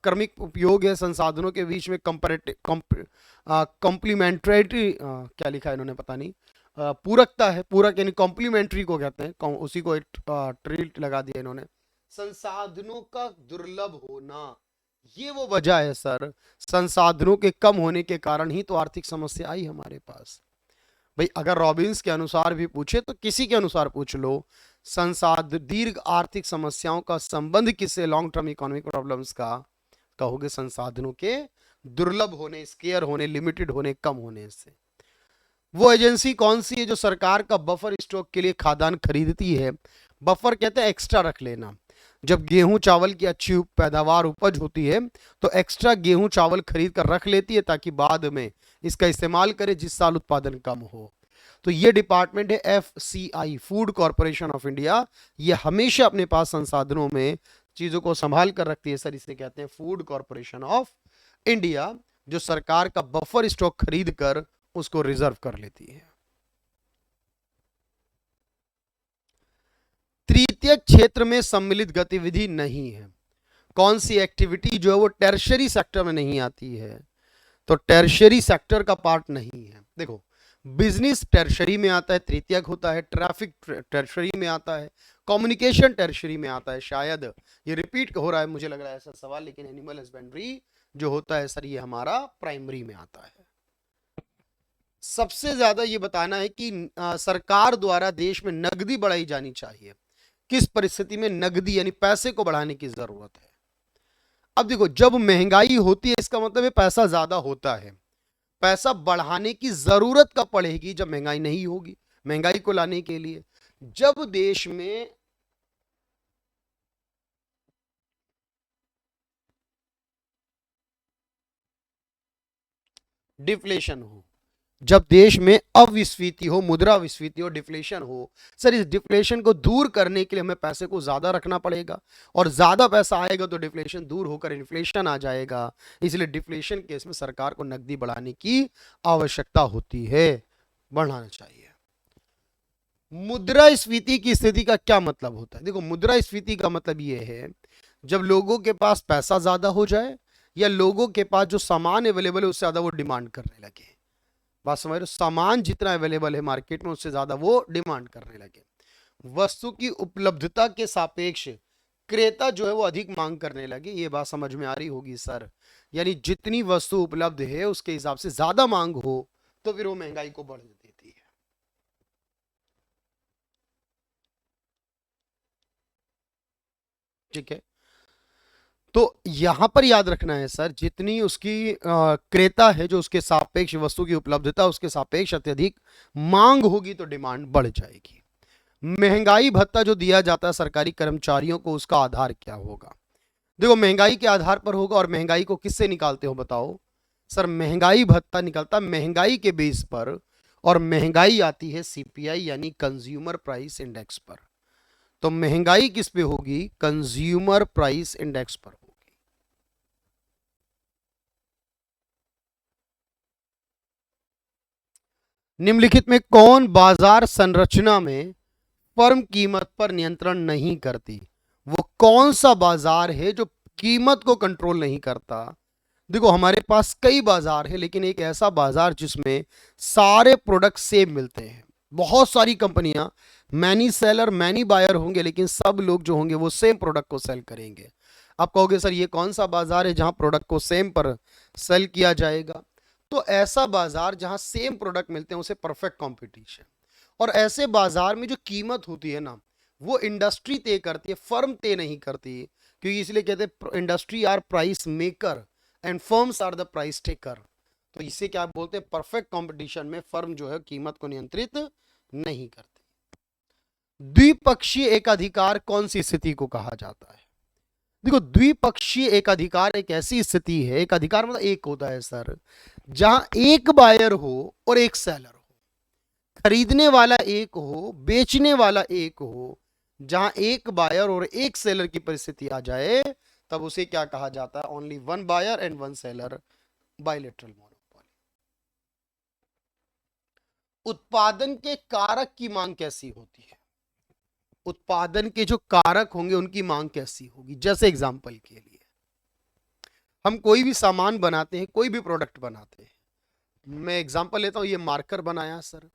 क्रमिक उपयोग है, संसाधनों के बीच में कॉम्प्लीमेंट्री क्या लिखा है इन्होंने पता नहीं, पूरकता है। पूरक यानी कॉम्प्लीमेंट्री को कहते हैं, उसी को एक ट्रिल लगा दिया इन्होंने। संसाधनों का दुर्लभ होना, ये वो वजह है सर। संसाधनों के कम होने के कारण ही तो आर्थिक समस्या आई हमारे पास। भाई अगर रॉबिन्स के अनुसार भी पूछे तो किसी के अनुसार पूछ लो, दीर्घ आर्थिक समस्याओं का संबंध किससे? लॉन्ग टर्म इकोनॉमिक प्रॉब्लम्स का। कहोगे संसाधनों के दुर्लभ होने, स्केयर होने, लिमिटेड होने, कम होने से। वो एजेंसी कौन सी है जो सरकार का बफर स्टॉक के लिए खाद्यान्न खरीदती है? बफर कहते हैं एक्स्ट्रा रख लेना। जब गेहूं चावल की अच्छी पैदावार उपज होती है तो एक्स्ट्रा गेहूं चावल खरीद कर रख लेती है ताकि बाद में इसका इस्तेमाल करे जिस साल उत्पादन कम हो। तो ये डिपार्टमेंट है FCI, food corporation of India. ये हमेशा अपने पास संसाधनों में चीजों को संभाल कर रखती है सर, इसे कहते हैं फूड कॉरपोरेशन ऑफ इंडिया, जो सरकार का बफर स्टॉक खरीद कर उसको रिजर्व कर लेती है। तृतीय क्षेत्र में सम्मिलित गतिविधि नहीं है। कौन सी एक्टिविटी जो है वो टर्शरी सेक्टर में नहीं आती है? तो टर्शरी सेक्टर का पार्ट नहीं है। देखो बिजनेस टर्शरी में आता है, तृतीयक होता है। ट्रैफिक टर्शरी में आता है, कम्युनिकेशन टर्शरी में आता है। शायद ये रिपीट हो रहा है, मुझे लग रहा है ऐसा सवाल, लेकिन एनिमल हस्बेंड्री जो होता है सर ये हमारा प्राइमरी में आता है। सबसे ज्यादा ये बताना है कि सरकार द्वारा देश में नकदी बढ़ाई जानी चाहिए। किस परिस्थिति में नकदी यानी पैसे को बढ़ाने की जरूरत है? अब देखो जब महंगाई होती है इसका मतलब है पैसा ज्यादा होता है। पैसा बढ़ाने की जरूरत कब पड़ेगी? जब महंगाई नहीं होगी। महंगाई को लाने के लिए जब देश में डिफ्लेशन हो, जब देश में अविस्फीति हो, मुद्रा विस्फीति हो, डिफ्लेशन हो। सर इस डिफ्लेशन को दूर करने के लिए हमें पैसे को ज्यादा रखना पड़ेगा, और ज्यादा पैसा आएगा तो डिफ्लेशन दूर होकर इन्फ्लेशन आ जाएगा। इसलिए डिफ्लेशन केस में सरकार को नकदी बढ़ाने की आवश्यकता होती है, बढ़ाना चाहिए। मुद्रास्फीति की स्थिति का क्या मतलब होता है? देखो मुद्रास्फीति का मतलब यह है जब लोगों के पास पैसा ज्यादा हो जाए या लोगों के पास जो सामान अवेलेबल है उससे ज्यादा वो डिमांड करने लगे। बात समझ रहे हो? सामान जितना अवेलेबल है मार्केट में उससे ज्यादा वो डिमांड करने लगे। वस्तु की उपलब्धता के सापेक्ष क्रेता जो है वो अधिक मांग करने लगे। ये बात समझ में आ रही होगी सर। यानी जितनी वस्तु उपलब्ध है उसके हिसाब से ज्यादा मांग हो तो फिर वो महंगाई को बढ़ देती है। ठीक है, तो यहां पर याद रखना है सर, जितनी उसकी क्रेता है जो उसके सापेक्ष वस्तु की उपलब्धता उसके सापेक्ष अत्यधिक मांग होगी तो डिमांड बढ़ जाएगी। महंगाई भत्ता जो दिया जाता है सरकारी कर्मचारियों को उसका आधार क्या होगा? देखो महंगाई के आधार पर होगा। और महंगाई को किससे निकालते हो बताओ? सर महंगाई भत्ता निकलता महंगाई के बेस पर, और महंगाई आती है CPI यानी कंज्यूमर प्राइस इंडेक्स पर। तो महंगाई किस पे होगी? कंज्यूमर प्राइस इंडेक्स पर होगी। निम्नलिखित में कौन बाजार संरचना में फर्म कीमत पर नियंत्रण नहीं करती? वो कौन सा बाजार है जो कीमत को कंट्रोल नहीं करता? देखो हमारे पास कई बाजार है, लेकिन एक ऐसा बाजार जिसमें सारे प्रोडक्ट सेम मिलते हैं। बहुत सारी कंपनियां, मैनी सेलर मैनी बायर होंगे, लेकिन सब लोग जो होंगे वो सेम प्रोडक्ट को सेल करेंगे। आप कहोगे सर ये कौन सा बाजार है जहां प्रोडक्ट को सेम पर सेल किया जाएगा? तो ऐसा बाजार जहां सेम प्रोडक्ट मिलते हैं उसे परफेक्ट कंपटीशन। और ऐसे बाजार में जो कीमत होती है ना वो इंडस्ट्री तय करती है, फर्म तय नहीं करती है। क्योंकि इसलिए कहते हैं industry are price maker and firms are the price taker. तो इसे क्या बोलते हैं? परफेक्ट कंपटीशन में फर्म जो है कीमत को नियंत्रित नहीं करती। द्विपक्षीय एकाधिकार कौन सी स्थिति को कहा जाता है? देखो द्विपक्षीय एकाधिकार एक ऐसी स्थिति है, एक अधिकार मतलब एक होता है सर, जहां एक बायर हो और एक सेलर हो। खरीदने वाला एक हो, बेचने वाला एक हो, जहां एक बायर और एक सेलर की परिस्थिति आ जाए, तब उसे क्या कहा जाता है? Only one buyer and one seller, bilateral monopoly. उत्पादन के कारक की मांग कैसी होती है? उत्पादन के जो कारक होंगे उनकी मांग कैसी होगी? जैसे एग्जांपल के लिए हम कोई भी सामान बनाते हैं, कोई भी प्रोडक्ट बनाते हैं, मैं एग्जांपल लेता हूं, ये मार्कर बनाया सर।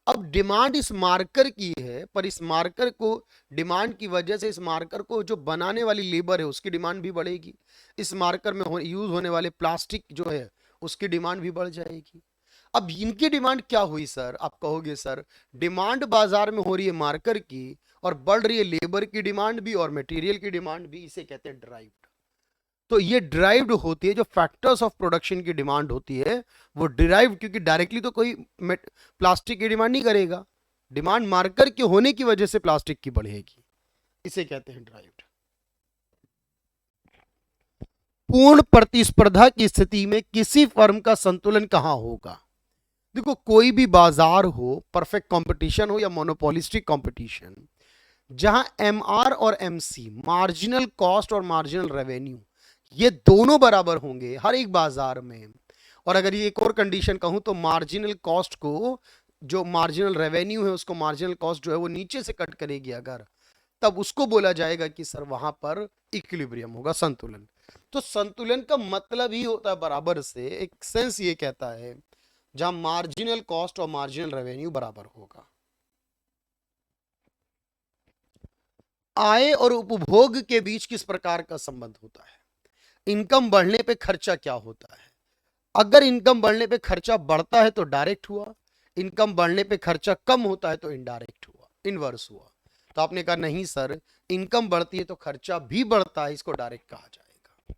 अब डिमांड इस मार्कर की है, पर इस मार्कर को, डिमांड की वजह से इस मार्कर को जो बनाने वाली लेबर है उसकी डिमांड भी बढ़ेगी। इस मार्कर में यूज होने वाले प्लास्टिक जो है उसकी डिमांड भी बढ़ जाएगी। अब इनकी डिमांड क्या हुई सर? आप कहोगे सर डिमांड बाजार में हो रही है मार्कर की, और बढ़ रही है लेबर की डिमांड भी और मटेरियल की डिमांड भी, इसे कहते हैं ड्राइव्ड। तो ये ड्राइव्ड होती है, जो फैक्टर्स ऑफ प्रोडक्शन की डिमांड होती है वो डिराइव्ड, क्योंकि डायरेक्टली तो कोई प्लास्टिक की डिमांड नहीं करेगा, डिमांड मार्कर के होने की वजह से प्लास्टिक की बढ़ेगी, इसे कहते हैं ड्राइव्ड। पूर्ण प्रतिस्पर्धा की स्थिति में किसी फर्म का संतुलन कहां होगा? देखो, कोई भी बाजार हो, परफेक्ट कंपटीशन हो या मोनोपोलिस्टिक कंपटीशन, जहां एमआर और एमसी, मार्जिनल कॉस्ट और मार्जिनल रेवेन्यू, ये दोनों बराबर होंगे हर एक बाजार में। और अगर ये एक और कंडीशन कहूं तो मार्जिनल कॉस्ट को, जो मार्जिनल रेवेन्यू है उसको मार्जिनल कॉस्ट जो है वो नीचे से कट करेगी अगर, तब उसको बोला जाएगा कि सर वहां पर इक्विलिब्रियम होगा, संतुलन। तो संतुलन का मतलब ही होता है बराबर से, एक सेंस ये कहता है जहां मार्जिनल कॉस्ट और मार्जिनल रेवेन्यू बराबर होगा। आय और उपभोग के बीच किस प्रकार का संबंध होता है? इनकम बढ़ने पे खर्चा क्या होता है? अगर इनकम बढ़ने पे खर्चा बढ़ता है तो डायरेक्ट हुआ, इनकम बढ़ने पे खर्चा कम होता है तो इनडायरेक्ट हुआ, इनवर्स हुआ। तो आपने कहा नहीं सर, इनकम बढ़ती है तो खर्चा भी बढ़ता है, इसको डायरेक्ट कहा जाएगा।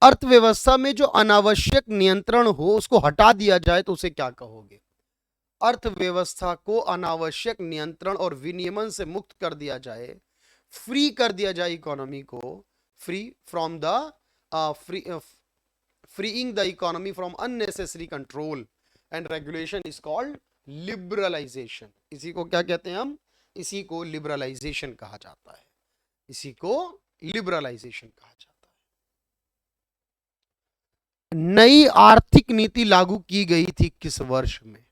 अर्थव्यवस्था में जो अनावश्यक नियंत्रण हो उसको हटा दिया जाए तो उसे क्या कहोगे? अर्थव्यवस्था को अनावश्यक नियंत्रण और विनियमन से मुक्त कर दिया जाए, फ्री कर दिया जाए इकोनॉमी को, free from the freeing the economy from unnecessary control and regulation is called liberalization। इसी को क्या कहते हैं हम? इसी को लिबरलाइजेशन कहा जाता है, इसी को लिबरलाइजेशन कहा जाता है। नई आर्थिक नीति लागू की गई थी किस वर्ष में?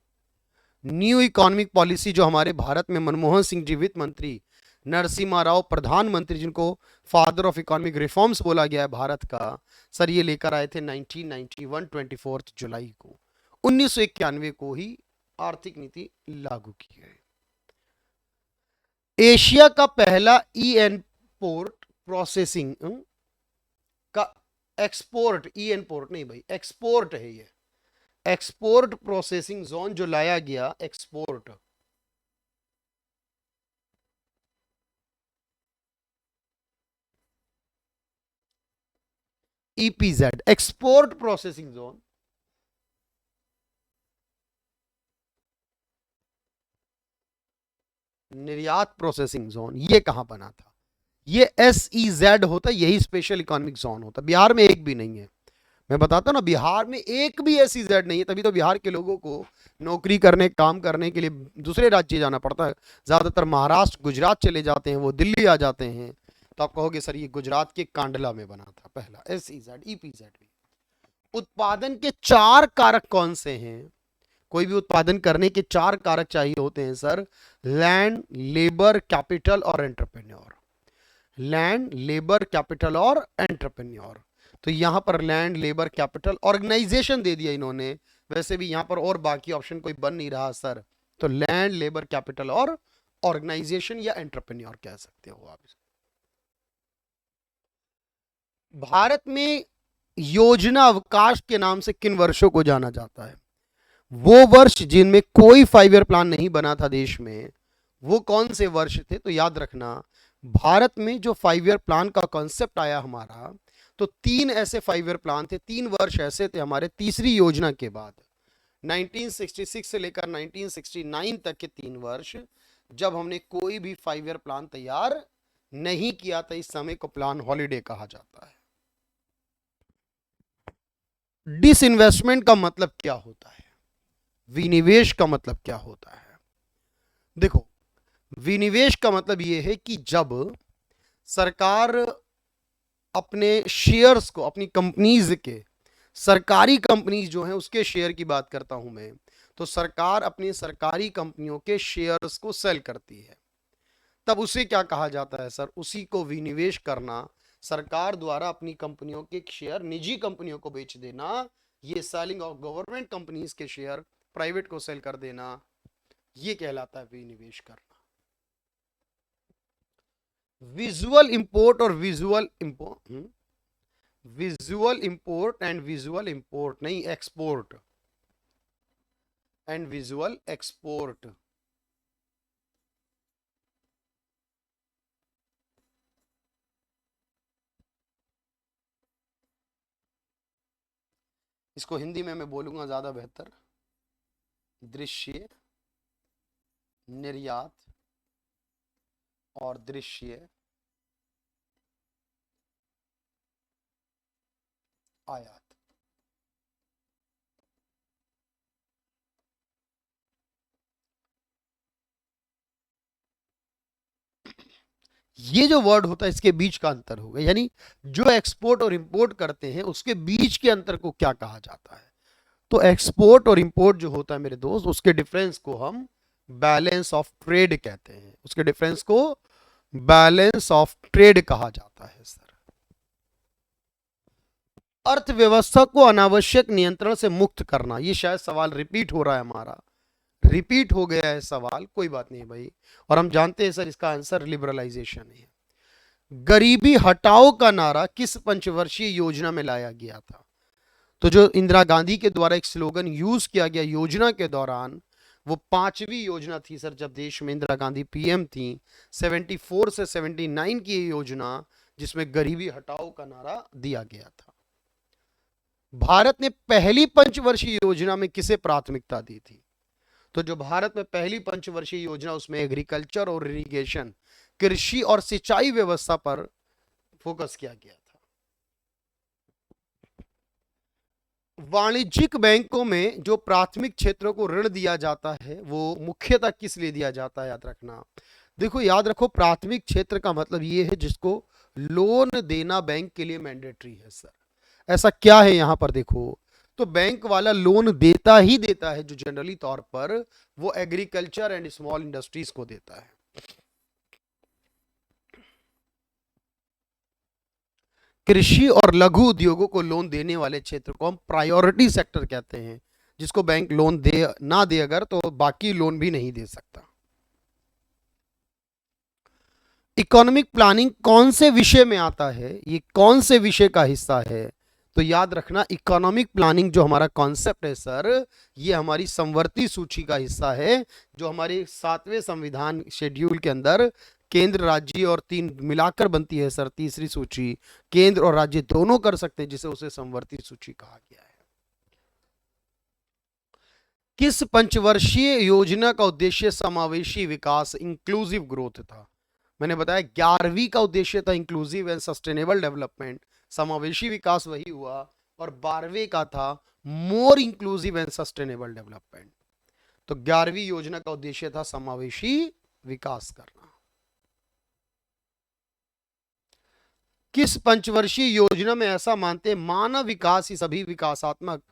न्यू इकोनॉमिक पॉलिसी जो हमारे भारत में मनमोहन सिंह जी वित्त मंत्री, नरसिम्हा राव प्रधानमंत्री, जिनको फादर ऑफ इकोनॉमिक रिफॉर्म्स बोला गया है भारत का, सर ये लेकर आए थे 1991 24 जुलाई को, 1991 को ही आर्थिक नीति लागू की गई। एशिया का पहला ई एनपोर्ट प्रोसेसिंग का एक्सपोर्ट, ई एनपोर्ट नहीं भाई, एक्सपोर्ट है ये, एक्सपोर्ट प्रोसेसिंग जोन जो लाया गया, एक्सपोर्ट, ईपीजेड, एक्सपोर्ट प्रोसेसिंग जोन, निर्यात प्रोसेसिंग जोन, ये कहां बना था? ये SEZ होता, यही स्पेशल इकोनॉमिक जोन होता। बिहार में एक भी नहीं है, मैं बताता हूं ना, बिहार में एक भी SEZ नहीं है, तभी तो बिहार के लोगों को नौकरी करने, काम करने के लिए दूसरे राज्य जाना पड़ता है। ज्यादातर महाराष्ट्र, गुजरात चले जाते हैं, वो दिल्ली आ जाते हैं। तो आप कहोगे सर ये गुजरात के कांडला में बना था पहला SEZ, EPZ भी। उत्पादन के 4 कारक कौन से हैं? कोई भी उत्पादन करने के 4 कारक चाहिए होते हैं सर, लैंड, लेबर, कैपिटल और एंटरप्रेन्योर। लैंड, लेबर, कैपिटल और एंटरप्रेन्योर। तो यहां पर लैंड, लेबर, कैपिटल, ऑर्गेनाइजेशन दे दिया इन्होंने, वैसे भी यहां पर और बाकी ऑप्शन कोई बन नहीं रहा सर। तो लैंड, लेबर, कैपिटल और ऑर्गेनाइजेशन या एंटरप्रेन्योर कह सकते हो आप। भारत में योजना अवकाश के नाम से किन वर्षों को जाना जाता है? वो वर्ष जिनमें कोई 5 ईयर प्लान नहीं बना था देश में, वो कौन से वर्ष थे? तो याद रखना, भारत में जो 5 ईयर प्लान का कॉन्सेप्ट आया हमारा, तो 3 ऐसे 5 ईयर प्लान थे, 3 वर्ष ऐसे थे हमारे तीसरी योजना के बाद, 1966 से लेकर 1969 तक के 3 वर्ष, जब हमने कोई भी 5 ईयर प्लान तैयार नहीं किया था। इस समय को प्लान हॉलिडे कहा जाता है। डिसइन्वेस्टमेंट का मतलब क्या होता है? विनिवेश का मतलब क्या होता है? देखो, विनिवेश का मतलब यह है कि जब सरकार अपने शेयर्स को, अपनी कंपनीज के, सरकारी कंपनीज जो हैं उसके शेयर की बात करता हूं मैं, तो सरकार अपनी सरकारी कंपनियों के शेयर्स को सेल करती है, तब उसे क्या कहा जाता है सर? उसी को विनिवेश करना। सरकार द्वारा अपनी कंपनियों के शेयर निजी कंपनियों को बेच देना, ये सेलिंग ऑफ गवर्नमेंट कंपनीज के शेयर प्राइवेट को सेल कर देना, ये कहलाता है विनिवेश करना। विजुअल इंपोर्ट और visual import, visual import and visual import नहीं, एक्सपोर्ट एंड विजुअल एक्सपोर्ट। इसको हिंदी में मैं बोलूंगा ज्यादा बेहतर, दृश्य निर्यात और दृश्य आयात। ये जो वर्ड होता है इसके बीच का अंतर होगा, यानी जो एक्सपोर्ट और इंपोर्ट करते हैं उसके बीच के अंतर को क्या कहा जाता है? तो एक्सपोर्ट और इंपोर्ट जो होता है मेरे दोस्त, उसके डिफरेंस को हम बैलेंस ऑफ ट्रेड कहते हैं, उसके डिफरेंस को बैलेंस ऑफ ट्रेड कहा जाता है सर। अर्थव्यवस्था को अनावश्यक नियंत्रण से मुक्त करना, ये शायद सवाल रिपीट हो रहा है हमारा, रिपीट हो गया है सवाल, कोई बात नहीं भाई, और हम जानते हैं सर इसका आंसर लिबरलाइजेशन है। गरीबी हटाओ का नारा किस पंचवर्षीय योजना में लाया गया था? तो जो इंदिरा गांधी के द्वारा एक स्लोगन यूज किया गया योजना के दौरान, वो 5वीं योजना थी सर, जब देश में इंदिरा गांधी पीएम थी, 74 से 79 की ये योजना, जिसमें गरीबी हटाओ का नारा दिया गया था। भारत ने पहली पंचवर्षीय योजना में किसे प्राथमिकता दी थी? तो जो भारत में पहली पंचवर्षीय योजना, उसमें एग्रीकल्चर और इरिगेशन, कृषि और सिंचाई व्यवस्था पर फोकस किया गया था। वाणिज्यिक बैंकों में जो प्राथमिक क्षेत्रों को ऋण दिया जाता है वो मुख्यतः किस लिए दिया जाता है? याद रखना, देखो याद रखो, प्राथमिक क्षेत्र का मतलब ये है जिसको लोन देना बैंक के लिए मैंडेटरी है सर। ऐसा क्या है यहां पर देखो, तो बैंक वाला लोन देता ही देता है जो जनरली तौर पर वो एग्रीकल्चर एंड स्मॉल इंडस्ट्रीज को देता है। कृषि और लघु उद्योगों को लोन देने वाले क्षेत्र को हम प्रायोरिटी सेक्टर कहते हैं, जिसको बैंक लोन दे ना दे अगर, तो बाकी लोन भी नहीं दे सकता। इकोनॉमिक प्लानिंग कौन से विषय में आता है? ये कौन से विषय का हिस्सा है? तो याद रखना, इकोनॉमिक प्लानिंग जो हमारा कॉन्सेप्ट है सर, ये हमारी समवर्ती सूची का हिस्सा है, जो हमारे 7वें संविधान शेड्यूल के अंदर केंद्र, राज्य और 3 मिलाकर बनती है सर तीसरी सूची। केंद्र और राज्य दोनों कर सकते हैं, जिसे उसे समवर्ती सूची कहा गया है। किस पंचवर्षीय योजना का उद्देश्य समावेशी विकास, इंक्लूसिव ग्रोथ था? मैंने बताया 11वीं का उद्देश्य था इंक्लूसिव एंड सस्टेनेबल डेवलपमेंट, समावेशी विकास वही हुआ, और 12वें का था मोर इंक्लूसिव एंड सस्टेनेबल डेवलपमेंट। तो 11वीं योजना का उद्देश्य था समावेशी विकास करना। किस पंचवर्षीय योजना में ऐसा मानते हैं मानव विकास ही सभी विकासात्मक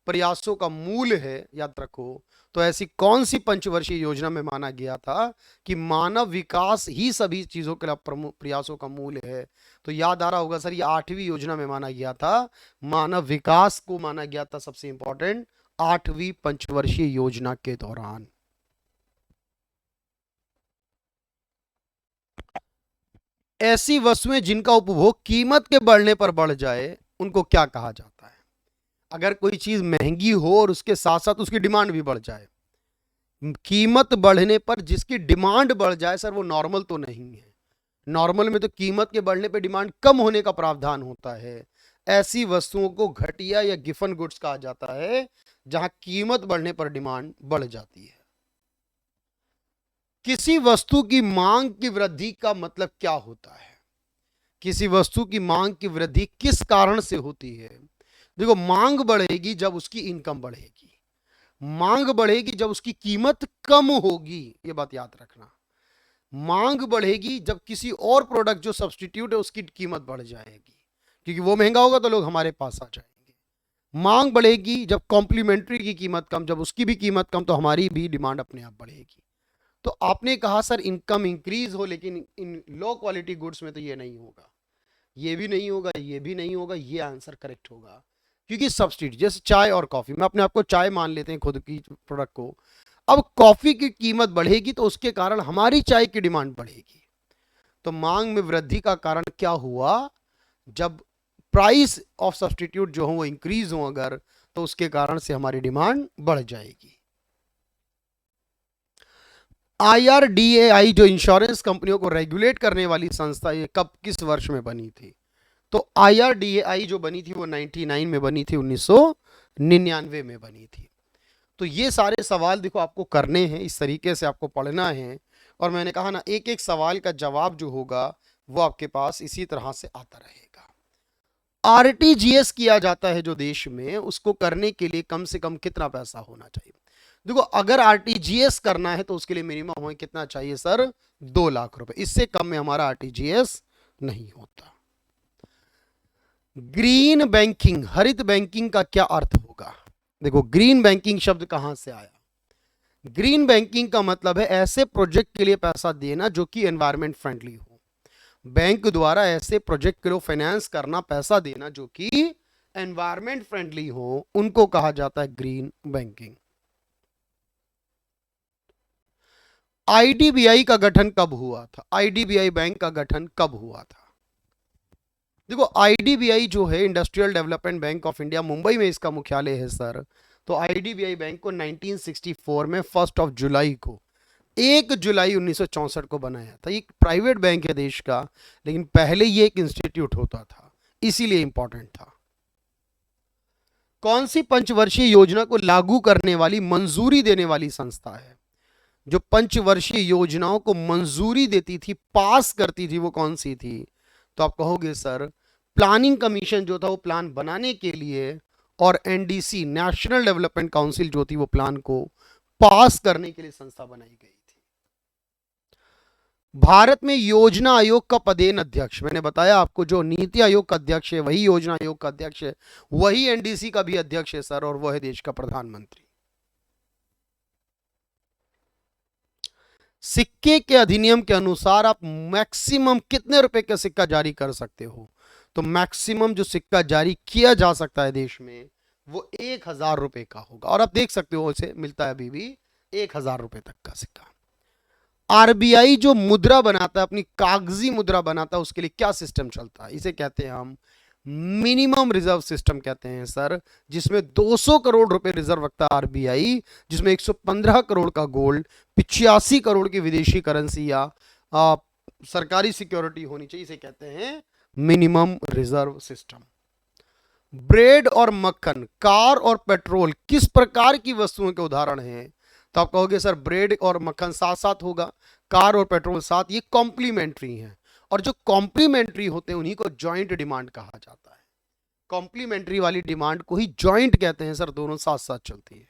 प्रयासों का मूल है? याद रखो, तो ऐसी कौन सी पंचवर्षीय योजना में माना गया था कि मानव विकास ही सभी चीजों के प्रयासों का मूल है? तो याद आ रहा होगा सर, ये 8वीं योजना में माना गया था, मानव विकास को माना गया था सबसे इंपॉर्टेंट 8वीं पंचवर्षीय योजना के दौरान। ऐसी वस्तुएं जिनका उपभोग कीमत के बढ़ने पर बढ़ जाए उनको क्या कहा जाता है? अगर कोई चीज महंगी हो और उसके साथ साथ उसकी डिमांड भी बढ़ जाए, कीमत बढ़ने पर जिसकी डिमांड बढ़ जाए सर, वो नॉर्मल तो नहीं है। नॉर्मल में तो कीमत के बढ़ने पर डिमांड कम होने का प्रावधान होता है। ऐसी वस्तुओं को घटिया या गिफन गुड्स कहा जाता है, जहां कीमत बढ़ने पर डिमांड बढ़ जाती है। किसी वस्तु की मांग की वृद्धि का मतलब क्या होता है? किसी वस्तु की मांग की वृद्धि किस कारण से होती है? देखो, मांग बढ़ेगी जब उसकी इनकम बढ़ेगी। मांग बढ़ेगी जब उसकी कीमत कम होगी, ये बात याद रखना। मांग बढ़ेगी जब किसी और प्रोडक्ट जो सब्स्टिट्यूट है उसकी कीमत बढ़ जाएगी, क्योंकि वो महंगा होगा तो लोग हमारे पास आ जाएंगे। मांग बढ़ेगी जब कॉम्प्लीमेंट्री की कीमत कम, जब उसकी भी कीमत कम तो हमारी भी डिमांड अपने आप बढ़ेगी। तो आपने कहा सर इनकम इंक्रीज हो, लेकिन इन लो क्वालिटी गुड्स में तो ये नहीं होगा, ये भी नहीं होगा, ये भी नहीं होगा, ये आंसर करेक्ट होगा। क्योंकि सब्स्टिट्यूट, जैसे चाय और कॉफी, मैं अपने आप को चाय मान लेते हैं खुद की प्रोडक्ट को, अब कॉफी की कीमत बढ़ेगी तो उसके कारण हमारी चाय की डिमांड बढ़ेगी। तो मांग में वृद्धि का कारण क्या हुआ, जब प्राइस ऑफ सब्स्टिट्यूट जो हो वो इंक्रीज हो अगर, तो उसके कारण से हमारी डिमांड बढ़ जाएगी। IRDAI जो इंश्योरेंस कंपनियों को रेगुलेट करने वाली संस्था, ये कब किस वर्ष में बनी थी? तो IRDAI जो बनी थी वो 99 में बनी थी, 1999 में बनी थी। तो ये सारे सवाल देखो आपको करने हैं, इस तरीके से आपको पढ़ना है। और मैंने कहा ना, एक एक सवाल का जवाब जो होगा वो आपके पास इसी तरह से आता रहेगा। RTGS किया जाता है जो देश में, उसको करने के लिए कम से कम कितना पैसा होना चाहिए? देखो, अगर RTGS करना है तो उसके लिए मिनिमम हो कितना चाहिए सर? 2 लाख रुपए, इससे कम में हमारा RTGS नहीं होता। ग्रीन बैंकिंग, हरित बैंकिंग का क्या अर्थ होगा? देखो, ग्रीन बैंकिंग शब्द कहां से आया? ग्रीन बैंकिंग का मतलब है ऐसे प्रोजेक्ट के लिए पैसा देना जो कि एनवायरमेंट फ्रेंडली हो। बैंक द्वारा ऐसे प्रोजेक्ट के लिए फाइनेंस करना, पैसा देना जो कि एनवायरमेंट फ्रेंडली हो, उनको कहा जाता है ग्रीन बैंकिंग। IDBI का गठन कब हुआ था? IDBI बैंक का गठन कब हुआ था? देखो, IDBI जो है industrial development bank of India, Mumbai में इसका मुख्यालय है सर। तो IDBI बैंक को 1964 में 1 जुलाई को, 1 जुलाई 1964 को बनाया था। ये एक प्राइवेट बैंक है देश का, लेकिन पहले ये एक इंस्टीट्यूट होता था, इसीलिए इंपॉर्टेंट था। कौन सी पंचवर्षीय योजना को लागू करने वाली, मंजूरी देने वाली संस्था है? जो पंचवर्षीय योजनाओं को मंजूरी देती थी, पास करती थी, वो कौन सी थी? तो आप कहोगे सर प्लानिंग कमीशन जो था वो प्लान बनाने के लिए, और NDC नेशनल डेवलपमेंट काउंसिल जो थी वो प्लान को पास करने के लिए संस्था बनाई गई थी। भारत में योजना आयोग का पदेन अध्यक्ष, मैंने बताया आपको, जो नीति आयोग का अध्यक्ष है वही योजना आयोग का अध्यक्ष है, वही NDC का भी अध्यक्ष है सर, और वह है देश का प्रधानमंत्री। सिक्के के अधिनियम के अनुसार आप मैक्सिमम कितने रुपए का सिक्का जारी कर सकते हो? तो मैक्सिमम जो सिक्का जारी किया जा सकता है देश में वो 1000 रुपए का होगा, और आप देख सकते हो इसे मिलता है अभी भी 1000 रुपए तक का सिक्का। RBI जो मुद्रा बनाता है, अपनी कागजी मुद्रा बनाता है, उसके लिए क्या सिस्टम चलता है? इसे कहते हैं हम मिनिमम रिजर्व सिस्टम कहते हैं सर, जिसमें 200 करोड़ रुपए रिजर्व रखता है RBI, जिसमें 115 करोड़ का गोल्ड, 85 करोड़ की विदेशी करेंसी या सरकारी सिक्योरिटी होनी चाहिए, इसे कहते हैं मिनिमम रिजर्व सिस्टम। ब्रेड और मक्खन, कार और पेट्रोल किस प्रकार की वस्तुओं के उदाहरण हैं? तो आप कहोगे सर ब्रेड और मक्खन साथ साथ होगा, कार और पेट्रोल साथ, ये कॉम्प्लीमेंट्री हैं, और जो कॉम्प्लीमेंट्री होते हैं उन्हीं को जॉइंट डिमांड कहा जाता है। कॉम्प्लीमेंट्री वाली डिमांड को ही जॉइंट कहते हैं सर, दोनों साथ साथ चलती है।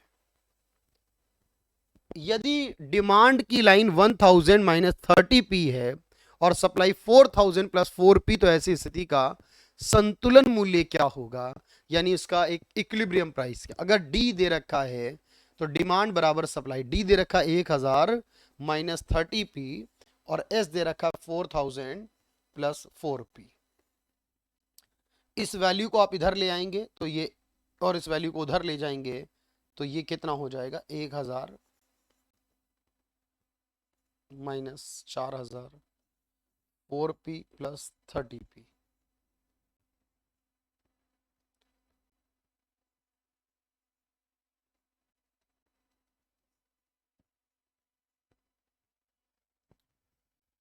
यदि डिमांड की लाइन 1000 माइनस 30p है और सप्लाई 4000 प्लस 4p, तो ऐसी स्थिति का संतुलन मूल्य क्या होगा, यानी इसका एक इक्विलिब्रियम प्राइस क्या? अगर D दे रखा है तो डिमांड बराबर सप्लाई, D दे रखा 1000 माइनस 30p और S दे रखा 4000 प्लस 4p। इस वैल्यू को आप इधर ले आएंगे तो ये, और इस वैल्यू को उधर ले जाएंगे तो ये कितना हो जाएगा? 1000 minus 4000, 4p plus 30p।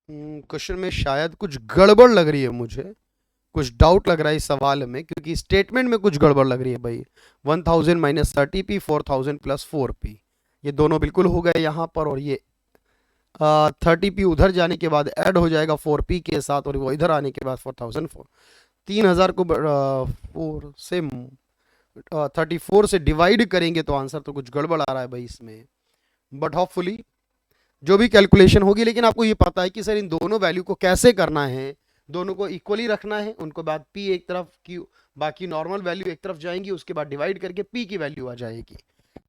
Question में शायद कुछ गड़बड़ लग रही है, मुझे कुछ डाउट लग रहा है इस सवाल में, क्योंकि स्टेटमेंट में कुछ गड़बड़ लग रही है भाई। 1000 माइनस 30p, 4000 प्लस 4p, ये दोनों बिल्कुल हो गए यहाँ पर, और ये 30p उधर जाने के बाद ऐड हो जाएगा 4p के साथ, और वो इधर आने के बाद 4004, 3000 को 4 से 34 से डिवाइड करेंगे तो आंसर तो कुछ गड़बड़ आ रहा है भाई इसमें, बट होपफुली जो भी कैलकुलेशन होगी, लेकिन आपको ये पता है कि सर इन दोनों वैल्यू को कैसे करना है, दोनों को इक्वली रखना है, उनको बाद पी एक तरफ की बाकी नॉर्मल वैल्यू एक तरफ जाएंगी, उसके बाद डिवाइड करके पी की वैल्यू आ जाएगी।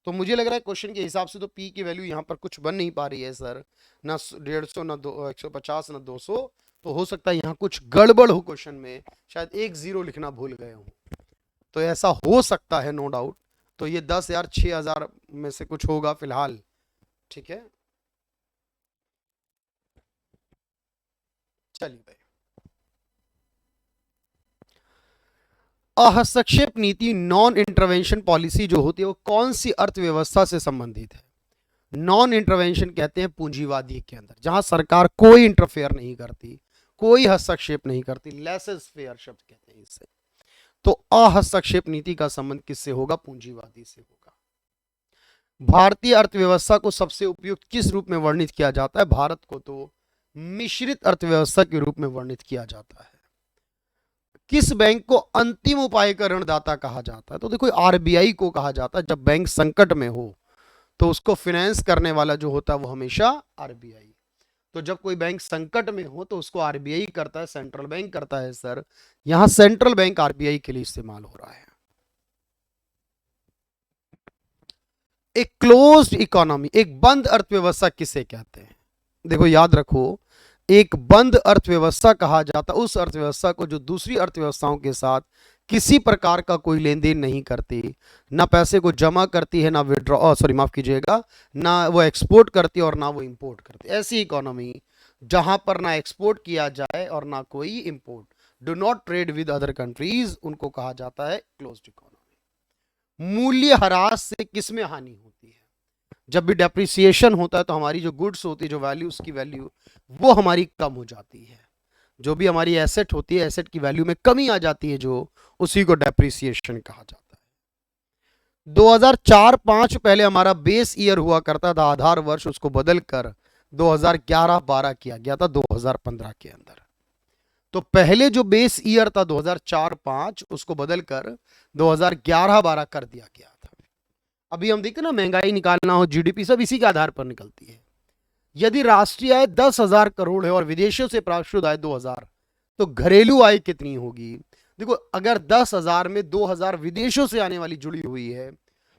तो मुझे लग रहा है क्वेश्चन के हिसाब से तो पी की वैल्यू यहाँ पर कुछ बन नहीं पा रही है सर, ना 150 ना 150 ना 200, तो हो सकता है यहाँ कुछ गड़बड़ हो क्वेश्चन में, शायद 1 0 लिखना भूल गए हूँ, तो ऐसा हो सकता है नो डाउट। तो ये 10,000 6,000 में से कुछ होगा फिलहाल, ठीक है। चलिए भाई, हस्तक्षेप नीति नॉन इंटरवेंशन पॉलिसी जो होती है वो कौन सी अर्थव्यवस्था से संबंधित है? नॉन इंटरवेंशन कहते हैं पूंजीवादी के अंदर, जहां सरकार कोई इंटरफेयर नहीं करती, कोई हस्तक्षेप नहीं करती, लेसेस फेयर शब्द कहते हैं इससे। तो अहस्तक्षेप नीति का संबंध किससे होगा? पूंजीवादी से होगा। भारतीय अर्थव्यवस्था को सबसे उपयुक्त किस रूप में वर्णित किया जाता है? भारत को तो मिश्रित अर्थव्यवस्था के रूप में वर्णित किया जाता है। किस बैंक को अंतिम उपाय का ऋणदाता कहा जाता है? तो देखो आरबीआई को कहा जाता है। जब बैंक संकट में हो तो उसको फाइनेंस करने वाला जो होता है वो हमेशा आरबीआई। तो जब कोई बैंक संकट में हो तो उसको आरबीआई करता है, सेंट्रल बैंक करता है सर। यहां सेंट्रल बैंक आरबीआई के लिए इस्तेमाल हो रहा है। एक क्लोज्ड इकोनॉमी, एक बंद अर्थव्यवस्था किसे कहते हैं? देखो याद रखो, एक बंद अर्थव्यवस्था कहा जाता उस अर्थव्यवस्था को जो दूसरी अर्थव्यवस्थाओं के साथ किसी प्रकार का कोई लेन देन नहीं करती, ना पैसे को जमा करती है, ना विड्रॉ माफ कीजिएगा, ना वो एक्सपोर्ट करती है और ना वो इंपोर्ट करती है। ऐसी इकोनॉमी जहां पर ना एक्सपोर्ट किया जाए और ना कोई import, do not trade with other countries, उनको कहा जाता है क्लोज्ड इकोनॉमी। मूल्य ह्रास से किसमें हानि होती है? जब भी डेप्रिसिएशन होता है तो हमारी जो गुड्स होती है, जो वैल्यू, उसकी वैल्यू वो हमारी कम हो जाती है। जो भी हमारी एसेट होती है, एसेट की वैल्यू में कमी आ जाती है, जो उसी को डेप्रिसिएशन कहा जाता है। 2004-5 पहले हमारा बेस ईयर हुआ करता था, आधार वर्ष, उसको बदलकर 2011-12 किया गया था 2015 के अंदर। तो पहले जो बेस ईयर था 2004-5, उसको बदलकर 2011-12 कर दिया गया था। अभी हम देखते ना, महंगाई निकालना हो, जीडीपी, सब इसी के आधार पर निकलती है। यदि राष्ट्रीय आय 10,000 करोड़ है और विदेशों से प्राप्त शुद्ध आय 2,000, तो घरेलू आय कितनी होगी? देखो, अगर 10,000 में 2,000 विदेशों से आने वाली जुड़ी हुई है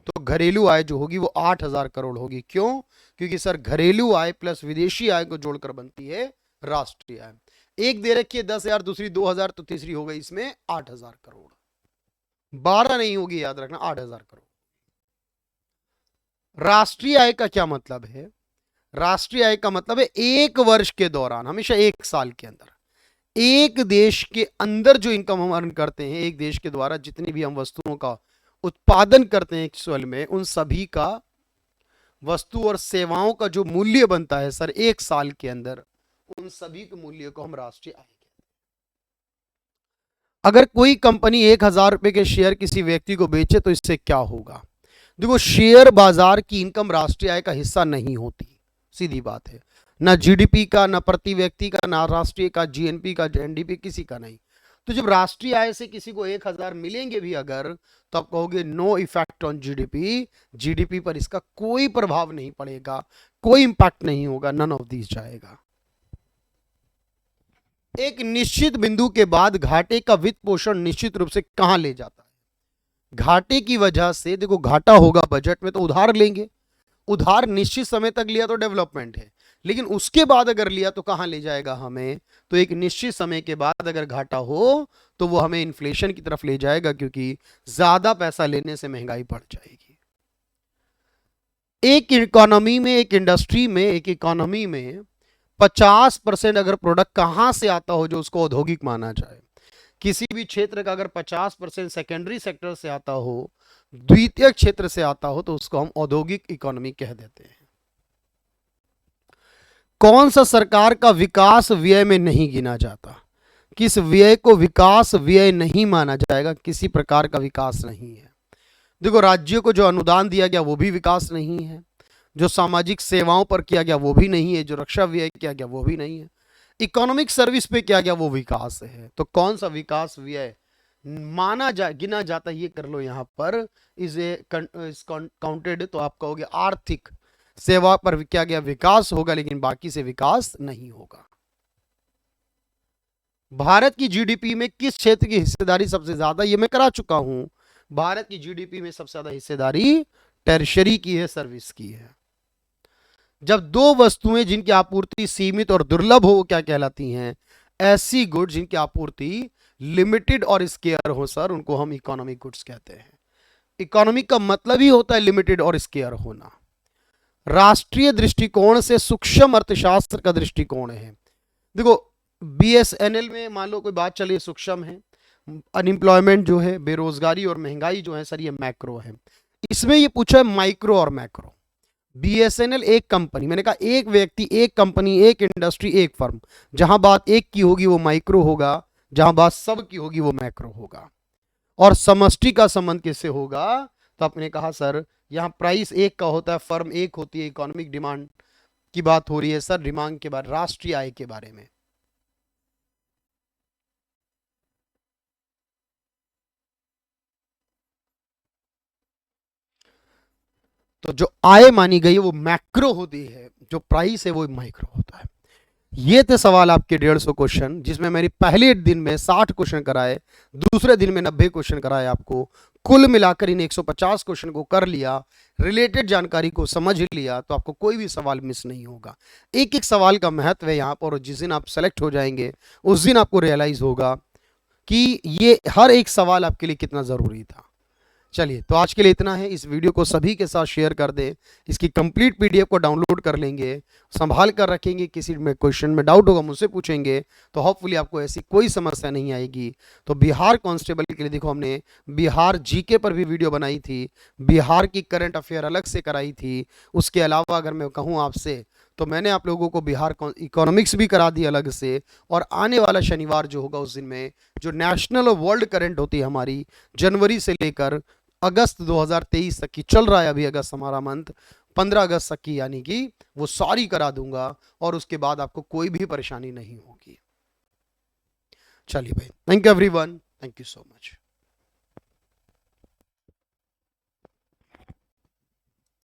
तो घरेलू आय जो होगी वो 8,000 करोड़ होगी। क्यों? क्योंकि सर घरेलू आय प्लस विदेशी आय को जोड़कर बनती है राष्ट्रीय आय। एक दे रखी है 10,000, दूसरी 2,000, तो तीसरी हो गई इसमें 8,000 करोड़। 12 नहीं होगी, याद रखना, 8,000 करोड़। राष्ट्रीय आय का क्या मतलब है? राष्ट्रीय आय का मतलब है एक वर्ष के दौरान, हमेशा एक साल के अंदर, एक देश के अंदर जो इनकम हम अर्न करते हैं, एक देश के द्वारा जितनी भी हम वस्तुओं का उत्पादन करते हैं एक्चुअल में, उन सभी का वस्तु और सेवाओं का जो मूल्य बनता है सर एक साल के अंदर, उन सभी के मूल्य को हम राष्ट्रीय आय कहते हैं। अगर कोई कंपनी 1,000 रुपए के शेयर किसी व्यक्ति को बेचे तो इससे क्या होगा? देखो, शेयर बाजार की इनकम राष्ट्रीय आय का हिस्सा नहीं होती, सीधी बात है। ना जीडीपी का, ना प्रति व्यक्ति का, ना राष्ट्रीय का, जीएनपी का, एनडीपी, किसी का नहीं। तो जब राष्ट्रीय आय से किसी को 1,000 मिलेंगे भी अगर, तो आप कहोगे no effect on GDP, GDP पर इसका कोई प्रभाव नहीं पड़ेगा, कोई इंपैक्ट नहीं होगा, नन ऑफ दिस जाएगा। एक निश्चित बिंदु के बाद घाटे का वित्त पोषण निश्चित रूप से कहां ले जाता है? घाटे की वजह से, देखो घाटा होगा बजट में तो उधार लेंगे, उधार निश्चित समय तक लिया तो डेवलपमेंट है, लेकिन उसके बाद अगर लिया तो कहां ले जाएगा हमें? तो एक निश्चित समय के बाद अगर घाटा हो तो वो हमें इन्फ्लेशन की तरफ ले जाएगा, क्योंकि ज्यादा पैसा लेने से महंगाई बढ़ जाएगी। एक इकोनॉमी में, एक इंडस्ट्री में, एक इकोनॉमी में 50% अगर प्रोडक्ट कहां से आता हो जो उसको औद्योगिक माना जाए, किसी भी क्षेत्र का अगर 50% सेकेंडरी सेक्टर से आता हो, द्वितीय क्षेत्र से आता हो, तो उसको हम औद्योगिक इकोनॉमी कह देते हैं। कौन सा सरकार का विकास व्यय में नहीं गिना जाता? किस व्यय को विकास व्यय नहीं माना जाएगा? किसी प्रकार का विकास नहीं है। देखो, राज्यों को जो अनुदान दिया गया वो भी विकास नहीं है, जो सामाजिक सेवाओं पर किया गया वो भी नहीं है, जो रक्षा व्यय किया गया वो भी नहीं है, इकोनॉमिक सर्विस पे किया गया वो विकास है। तो कौन सा विकास व्यय गिना जाता, ये कर लो यहां पर, इज ए काउंटेड, तो आप कहोगे आर्थिक सेवा पर क्या गया विकास होगा, लेकिन बाकी से विकास नहीं होगा। भारत की जीडीपी में किस क्षेत्र की हिस्सेदारी सबसे ज्यादा, ये मैं करा चुका हूं। भारत की जीडीपी में सबसे ज्यादा हिस्सेदारी टर्शरी की है, सर्विस की है। जब दो वस्तुएं जिनकी आपूर्ति सीमित और दुर्लभ हो वो क्या कहलाती हैं, ऐसी गुड्स जिनकी आपूर्ति लिमिटेड और स्केयर हो सर, उनको हम इकोनॉमिक गुड्स कहते हैं। इकोनॉमिक का मतलब ही होता है लिमिटेड और स्केयर होना। राष्ट्रीय दृष्टिकोण से सूक्ष्म अर्थशास्त्र का दृष्टिकोण है। देखो बीएसएनएल में मान लो कोई बात चलिए सूक्ष्म है, अनएम्प्लॉयमेंट जो है, बेरोजगारी और महंगाई जो है सर, ये मैक्रो है। इसमें ये पूछा है माइक्रो और मैक्रो। बीएसएनएल एक कंपनी, मैंने कहा एक व्यक्ति, एक कंपनी, एक इंडस्ट्री, एक फर्म, जहां बात एक की होगी वो माइक्रो होगा, जहां बात सब की होगी वो मैक्रो होगा। और समष्टि का संबंध किससे होगा, तो आपने कहा सर यहां प्राइस एक का होता है, फर्म एक होती है, इकोनॉमिक डिमांड की बात हो रही है सर, डिमांड के बाद राष्ट्रीय आय के बारे में। तो जो आय मानी गई है वो मैक्रो होती है, जो प्राइस है वो माइक्रो होता है। ये थे सवाल आपके 150 क्वेश्चन, जिसमें मैंने पहले दिन में 60 क्वेश्चन कराए, दूसरे दिन में 90 क्वेश्चन कराए आपको। कुल मिलाकर इन 150 क्वेश्चन को कर लिया, रिलेटेड जानकारी को समझ लिया, तो आपको कोई भी सवाल मिस नहीं होगा। एक एक सवाल का महत्व है यहाँ पर, और जिस दिन आप सेलेक्ट हो जाएंगे उस दिन आपको रियलाइज होगा कि ये हर एक सवाल आपके लिए कितना ज़रूरी था। चलिए, तो आज के लिए इतना है। इस वीडियो को सभी के साथ शेयर कर दें, इसकी कंप्लीट पीडीएफ को डाउनलोड कर लेंगे, संभाल कर रखेंगे, किसी में क्वेश्चन में डाउट होगा मुझसे पूछेंगे, तो होपफुली आपको ऐसी कोई समस्या नहीं आएगी। तो बिहार कांस्टेबल के लिए देखो हमने बिहार जीके पर भी वीडियो बनाई थी, बिहार की करंट अफेयर अलग से कराई थी। उसके अलावा अगर मैं कहूँ आपसे, तो मैंने आप लोगों को बिहार इकोनॉमिक्स भी करा दी अलग से, और आने वाला शनिवार जो होगा उस दिन में जो नेशनल और वर्ल्ड करंट होती है हमारी, जनवरी से लेकर अगस्त 2023 तक की, चल रहा है अभी अगस्त हमारा मंथ, 15 अगस्त तक की, यानी कि वो सारी करा दूंगा, और उसके बाद आपको कोई भी परेशानी नहीं होगी। चलिए भाई, thank you everyone, thank you so much.